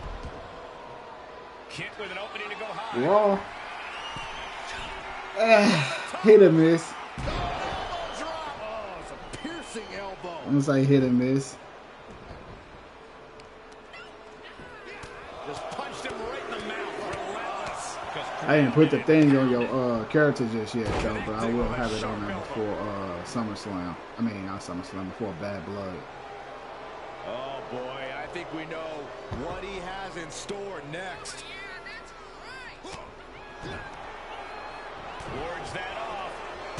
With an opening to go high. Raw. Hit or miss. Oh, it's a piercing elbow. I'm going to say hit or miss. Just punched him right in the mouth. Relentless. I didn't put the thing on your character just yet, though, but I will have it on there before SummerSlam. I mean, not SummerSlam, before Bad Blood. Oh, boy, I think we know what he has in store next. Wards that off.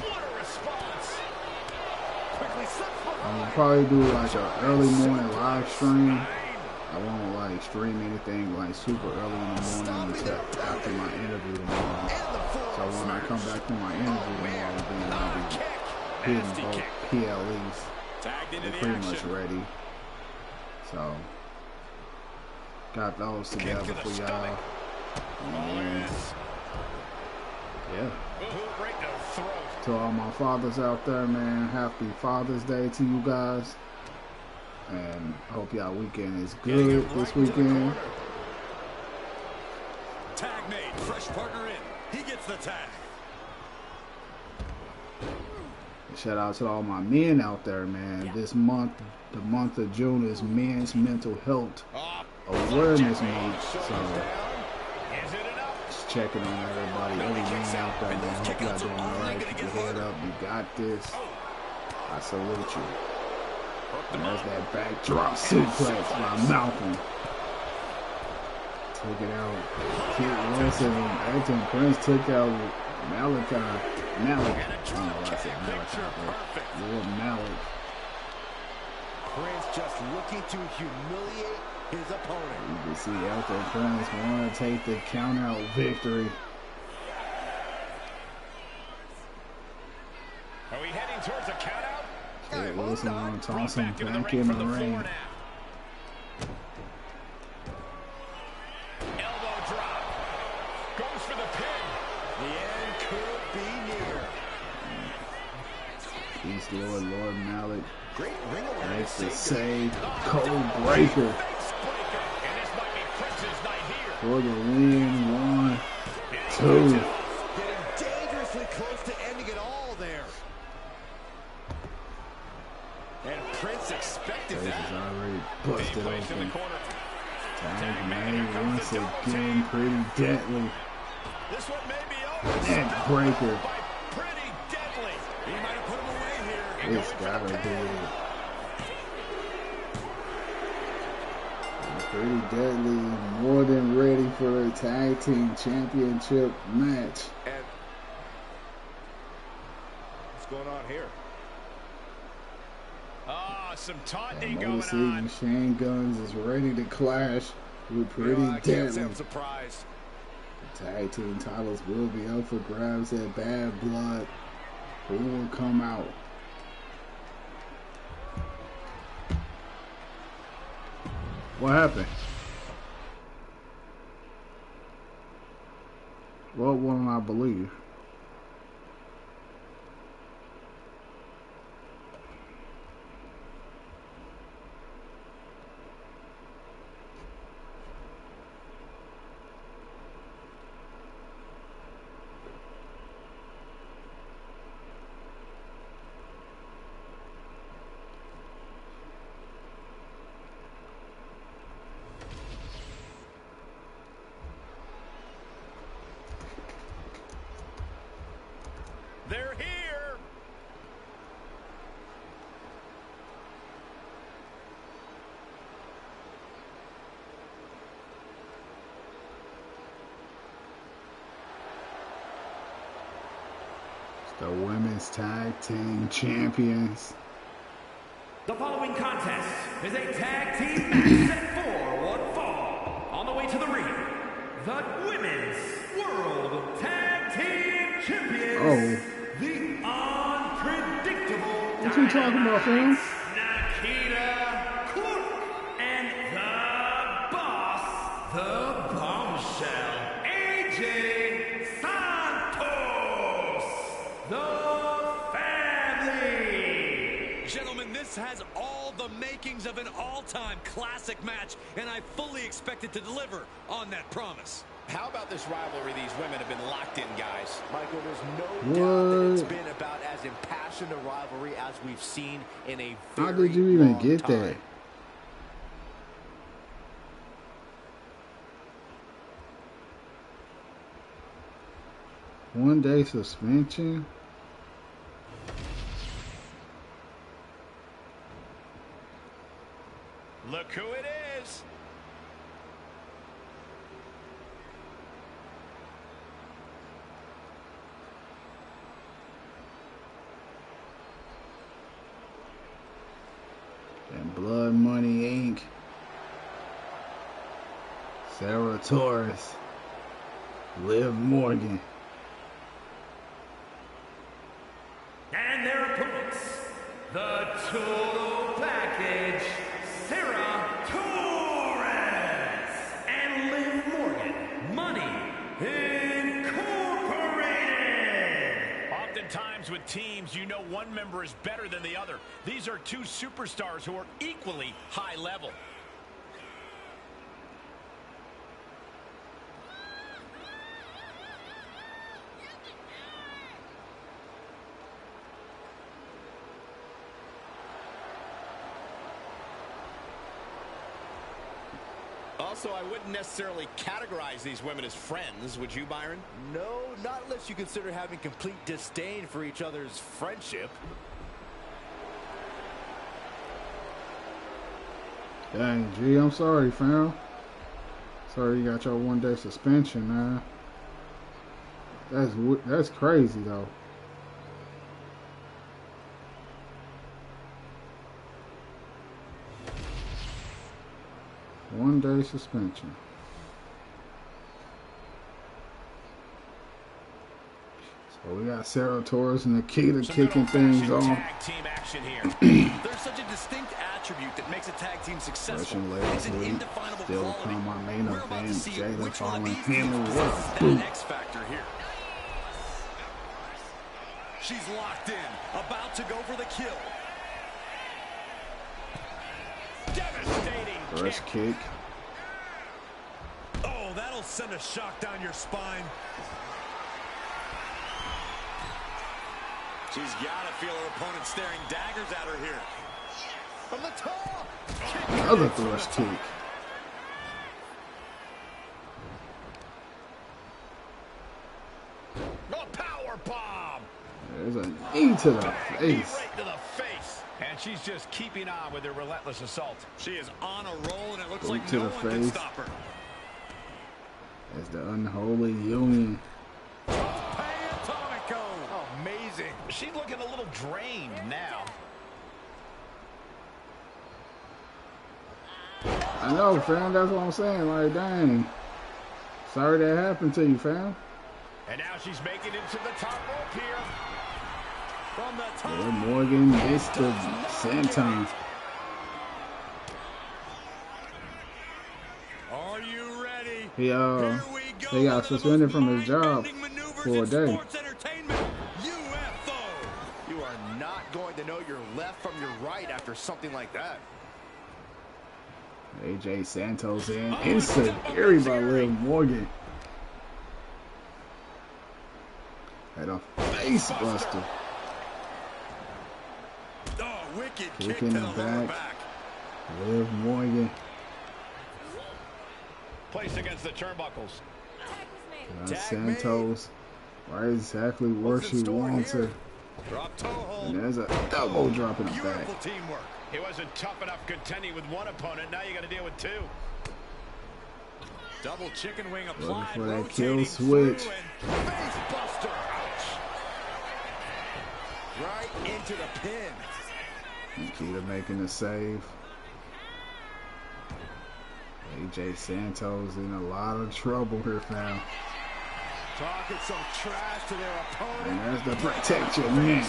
What a response. Quickly slips behind. I'm gonna probably do like an early morning live stream. I won't like stream anything like super early in the morning until after my interview tomorrow. So when I come back from my interview tomorrow, then I'll be hitting both PLEs. They're pretty much ready. So got those together for y'all. Yeah. To all my fathers out there, man, happy Father's Day to you guys. And hope y'all weekend is good this weekend. Tag made, fresh partner in. He gets the tag. Shout out to all my men out there, man. This month, the month of June, is Men's Mental Health Awareness Month. So checking on everybody. Every man out there, man. Hope y'all doing all right. Keep your head up. You got this. I salute you. And there's that backdrop suplex by Malcom. Took it out. Kid Wilson and Elton Prince took out Malak. I don't know why I said Malak, but Lord Malak. Prince just looking to humiliate his opponent. You can see Elton Prince want to take the count-out victory. Are we heading towards a count-out? Kid Wilson want to toss him back in the ring. Elbow drop. Goes for the pin. The end could be near. East Lord Malak Great ring awareness. makes the save. Cold breaker And this might be Prince's night here. for the win. 1, 2. Getting dangerously close to ending it all there. And Prince expected Paige that. is already busted Placed in the open. corner. Tag made once again pretty deadly. This one may be over. Neck breaker. By pretty deadly. He might have put him away here. It's gotta do it. Pretty deadly, more than ready for a tag team championship match. And what's going on here? Ah, some taunting And going Motor City on. Machine Guns is ready to clash with Pretty I can't say Deadly. I'm surprised. The tag team titles will be up for grabs at Bad Blood. Who will come out? What happened? What won't I believe? They're here. It's the women's tag team champions. The following contest is a tag team match set for one fall. On the way to the ring, the Women's World Tag Team Champions. The unpredictable. What you talking about, fam? Nikita Clark and the boss, the bombshell, AJ Santos, the family. Gentlemen, this has all the makings of an all-time classic match, and I fully expect it to deliver on that promise. How about this rivalry these women have been locked in, guys? Michael, there's no doubt that it's been about as impassioned a rivalry as we've seen in a very How did you even long get time. that? One day suspension? Look who it is. And Blood Money Inc. Sarah Torres. Liv Morgan. And their opponents, the Total Package, Sarah Torres and Liv Morgan, Money Incorporated. Oftentimes with teams, you know one member is better than the other. These are two superstars who are equally high level. Also, I wouldn't necessarily categorize these women as friends, would you, Byron? No, not unless you consider having complete disdain for each other's friendship. Dang, G, I'm sorry, fam. Sorry you got your 1-day suspension, man. That's crazy, though. One-day suspension. So we got Sarah Torres and Nikita kicking things off. Team action here. There's such a distinct attribute that makes a tag team successful. It's an indefinable Still quality. come my main We're about event. to see Jada, which one Fallon, of these Henley. teams What possesses a boot. that X factor here. She's locked in, about to go for the kill. Devastating First kick. Oh, that'll send a shock down your spine. She's got to feel her opponent staring daggers at her here. From the top. Another thrust kick. A power bomb. There's a knee to the face. Right to the face. And she's just keeping on with her relentless assault. She is on a roll, and it looks Boot like to no the one can face. stop her. As the unholy union. Amazing. She's looking a little drained now. I know, fam. That's what I'm saying. Like, dang. Sorry that happened to you, fam. And now she's making it to the top rope here. From the top. Yeah, Morgan missed the senton. Are you ready? He Here we go. he got suspended from his job for a day. UFO. You are not going to know your left from your right after something like that. AJ Santos in. Instant Gary by Liv Morgan. Had a face buster. Oh, wicked Kick kick to in the the lower back. back. Liv Morgan. Placed against the turnbuckles. Santos. Right exactly where she wants her. Drop toe hold. And there's a elbow drop in the back. Beautiful teamwork. It wasn't tough enough contending with one opponent. Now you got to deal with two. Double chicken wing Looking applied. for that Rotating kill switch. through and face buster. Ouch. Right into the pin. Nikita making the save. AJ Santos in a lot of trouble here, fam. Talking some trash to their opponent. And there's the protection man.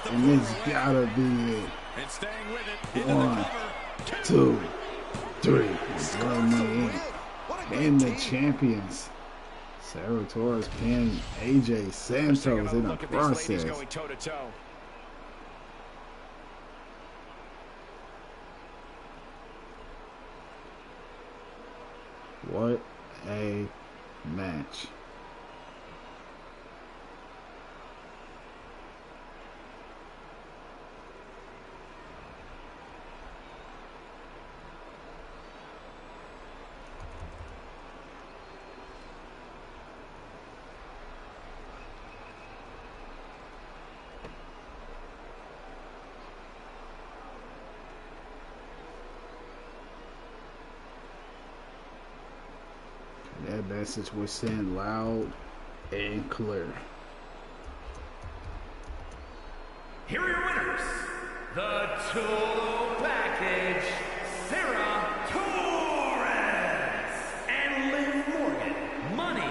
And this gotta be it. And staying with it. Into 1, the cover. 2, 3. Throw me in. And the champions. Sarah Torres pinned AJ Santos in the process. Going toe to toe. What a match. That message was sent loud and clear. Here are your winners. The Total Package, Sarah Torres and Liv Morgan. Money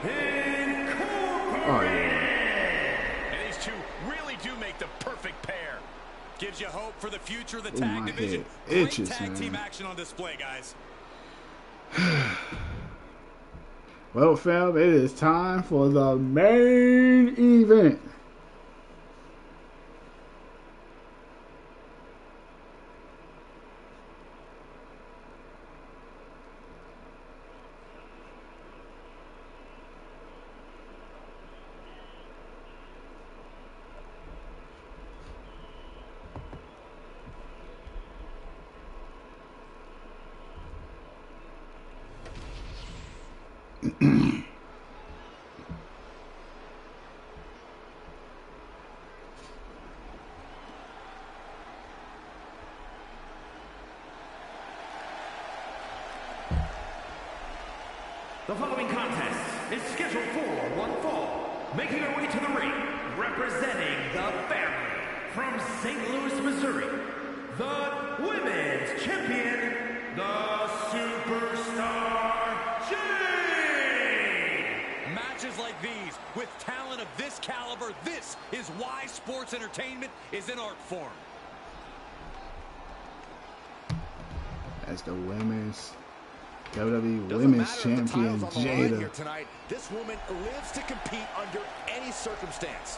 Incorporated. Oh, yeah. And these two really do make the perfect pair. Gives you hope for the future of the Ooh, tag my division. head itches, Great tag man. team action on display, guys. Well, fam, it is time for the main event. The following contest is scheduled for one fall. Making her way to the ring, representing the family from St. Louis, Missouri, the Women's Champion, the Superstar Jade! Matches like these, with talent of this caliber, this is why sports entertainment is an art form. As the women's WWE Women's Champion, Jada. Tonight, this woman lives to compete under any circumstance.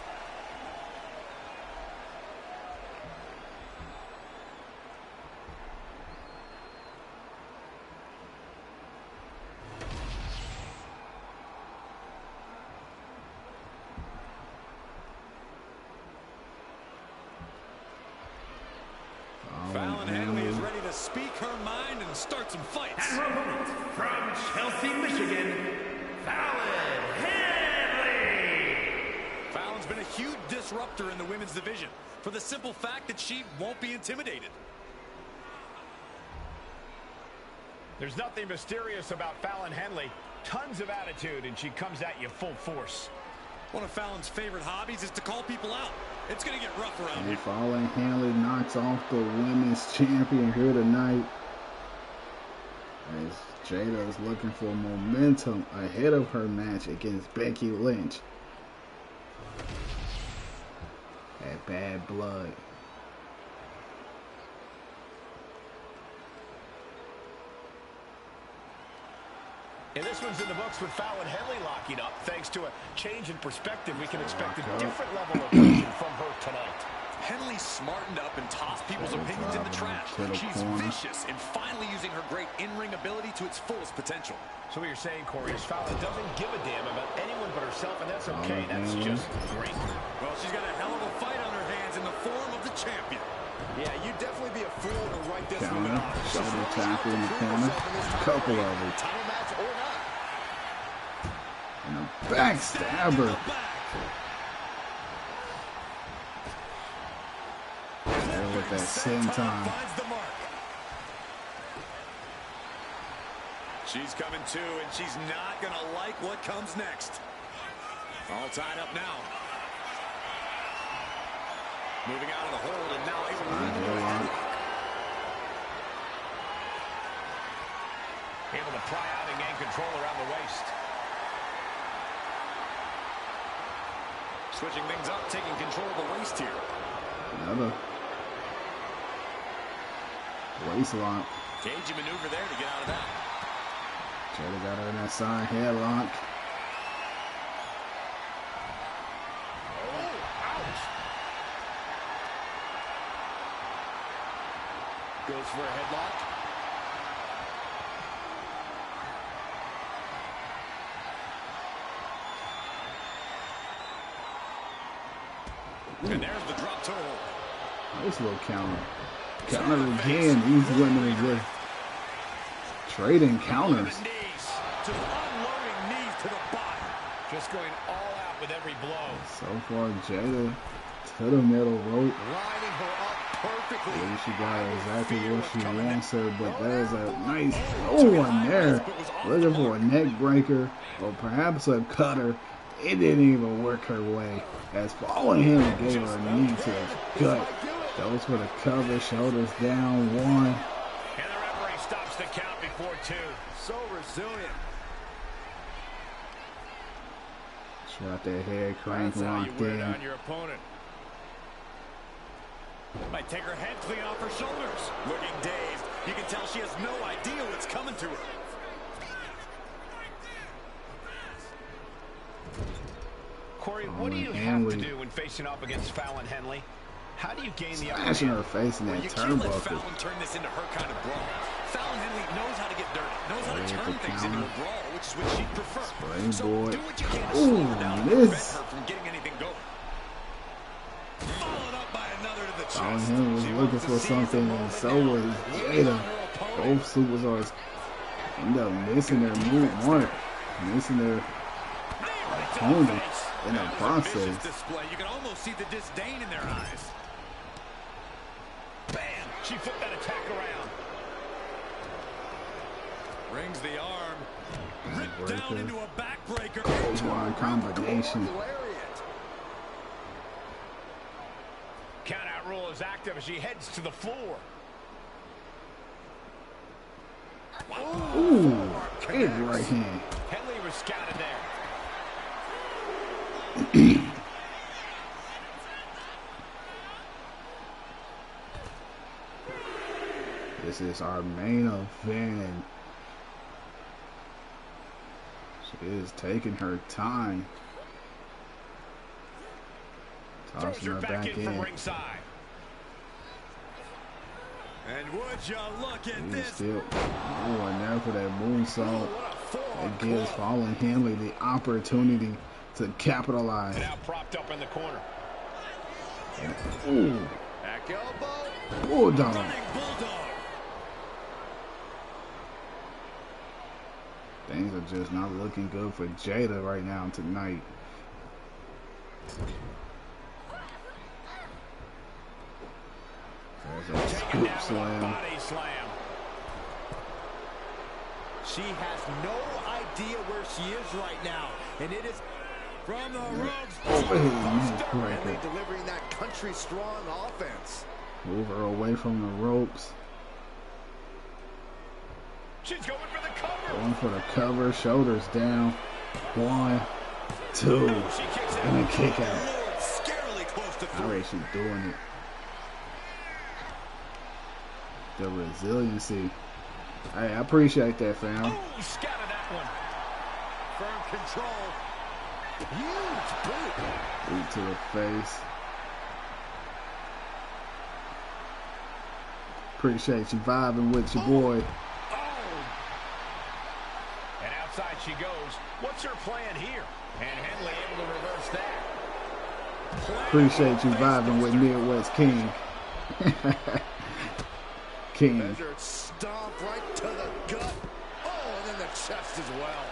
Fallon Henley is ready to speak her mind and start some fights. And her opponent from Chelsea, Michigan, Fallon Henley. Fallon's been a huge disruptor in the women's division for the simple fact that she won't be intimidated. There's nothing mysterious about Fallon Henley. Tons of attitude, and she comes at you full force. One of Fallon's favorite hobbies is to call people out. It's going to get rough around And here. Fallon Henley knocks off the women's champion here tonight. As Jada is looking for momentum ahead of her match against Becky Lynch at Bad Blood. And this one's in the books with Fallon Henley locking up. Thanks to a change in perspective, we can expect a different level of action from her tonight. Henley smartened up and tossed people's opinions in the trash. She's vicious and finally using her great in-ring ability to its fullest potential. So what you're saying, Corey, is Fallon doesn't give a damn about anyone but herself, and that's okay. That's just great. Well, she's got a hell of a fight on her hands in the form of the champion. Yeah, you'd definitely be a fool to write this Counter, woman off. shoulder tackle in the corner. Couple of them. Title match or not. And a backstabber. There with that senton. She's coming to, and she's not going to like what comes next. All tied up now. Moving out of the hold, and now able to lead the way. Able to pry out and gain control around the waist. Switching things up, taking control of the waist here. Another waist lock. Cagey maneuver there to get out of that. Jada got her in that side headlock. Goes for a headlock. And there's the drop toe. Nice little counter. Counter again. These women are just trading counters. Knees. Just unloading knees to the body. Just going all out with every blow. So far, Jada to the middle rope. Lining her up perfectly. Maybe she got exactly what she wants her, but there's a nice one there. Looking for a neck breaker or perhaps a cutter. It didn't even work her way. As Fallon Henley gave her a knee to the gut. Goes for the cover, shoulders down, one. And the referee stops the count before two. So resilient. She got that head crank That's how you locked wear in. down your opponent. Might take her head clean off her shoulders. Looking dazed. You can tell she has no idea what's coming to her. Corey, what do you have to do when facing off against Fallon Henley? How do you gain the upper Smashing hand? her face in that You can't let turnbuckle. Fallon turn this into her kind of brawl. Fallon Henley knows how to get dirty, knows how to Right, turn the things into a counter. brawl, which is what she'd prefer. So Springboard. do what you can to Ooh, slow her down and prevent miss. her from getting anything going. Followed up by another to the Fallon chest. Henley was She looking wants for to seize something, the and moment so now. was Leaning Jada. on her opponent. Both superstars end up missing their move mark. missing their opponent in the process. You can almost see the disdain in their eyes. Bam! She flipped that attack around. Rings the arm. Ripped down into a backbreaker. Clothesline combination. Count-out rule is active as she heads to the floor. Ooh, big right hand. Henley was scouted there. This is our main event. She is taking her time. Tossing her back in. From ringside. And would you look at this? Still going there for that moonsault. That gives Fallon Henley the opportunity to capitalize. Now propped up in the corner. Ooh. Back elbow. Bulldog. Things are just not looking good for Jada right now tonight. There's a scoop slam. She has no idea where she is right now, and it is from the ropes. Overhead delivering that country strong offense. Move her away from the ropes. She's going for the cover. Going for the cover. Shoulders down. 1, 2, and a kick out. How is she doing it? The resiliency. Hey, I appreciate that, fam. Ooh, scattered that one. Firm control. Huge boot. Boot to the face. Appreciate you vibing with your boy. And outside she goes. What's her plan here? And Henley able to reverse that. Appreciate you vibing with Midwest King. King. Measured stomp right to the gut. Oh, and then the chest as well.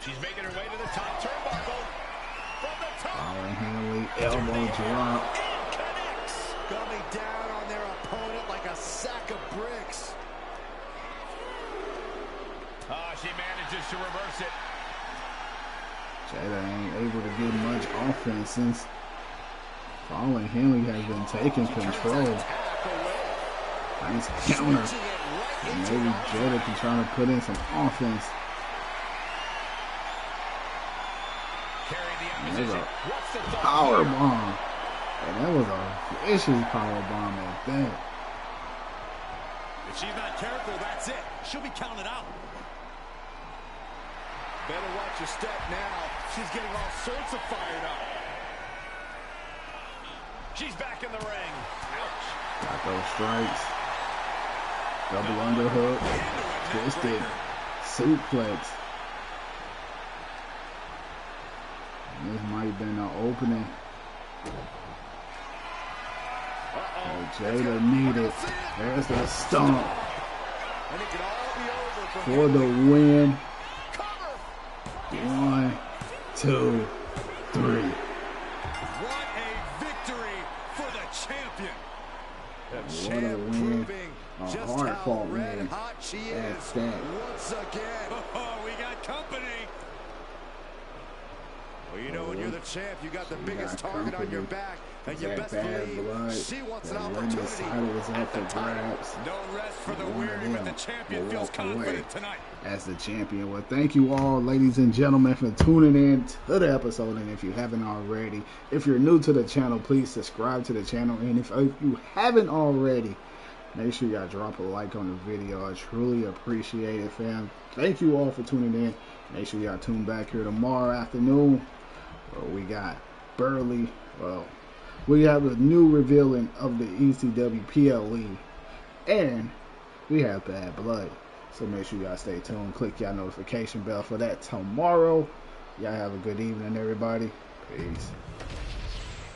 She's making her way to the top turnbuckle. From the top. Fallon Henley, elbow drop. Coming down on their opponent like a sack of bricks. Oh, she manages to reverse it. Jada ain't able to get much offense since Fallon Henley has been taking control. Nice counter. And maybe Jada can try to put in some offense. There's a power bomb. And that was a vicious power bomb at that. If she's not careful, that's it. She'll be counted out. Better watch your step now. She's getting all sorts of fired up. She's back in the ring. Ouch. Got those strikes. Double underhook. Twisted. Suplex. And this might have been an opening. Oh, Jada needed. There's the stomp. And it could all be over for the win. 1, 2, 3. What a victory for the champion. What a win. A hard-fought win. That's that. Once again. Oh, we got company. Well, you know, when you're the champ, you got the biggest target on your back, and you best believe she wants an opportunity. The title is up for grabs. No rest for the weary, but the champion feels confident tonight. As the champion. Well, thank you all, ladies and gentlemen, for tuning in to the episode. And if you haven't already, if you're new to the channel, please subscribe to the channel. And if you haven't already, make sure y'all drop a like on the video. I truly appreciate it, fam. Thank you all for tuning in. Make sure y'all tune back here tomorrow afternoon. We got Burley. Well, we have a new revealing of the ECW PLE. And we have Bad Blood. So make sure y'all stay tuned. Click y'all notification bell for that tomorrow. Y'all have a good evening, everybody. Peace.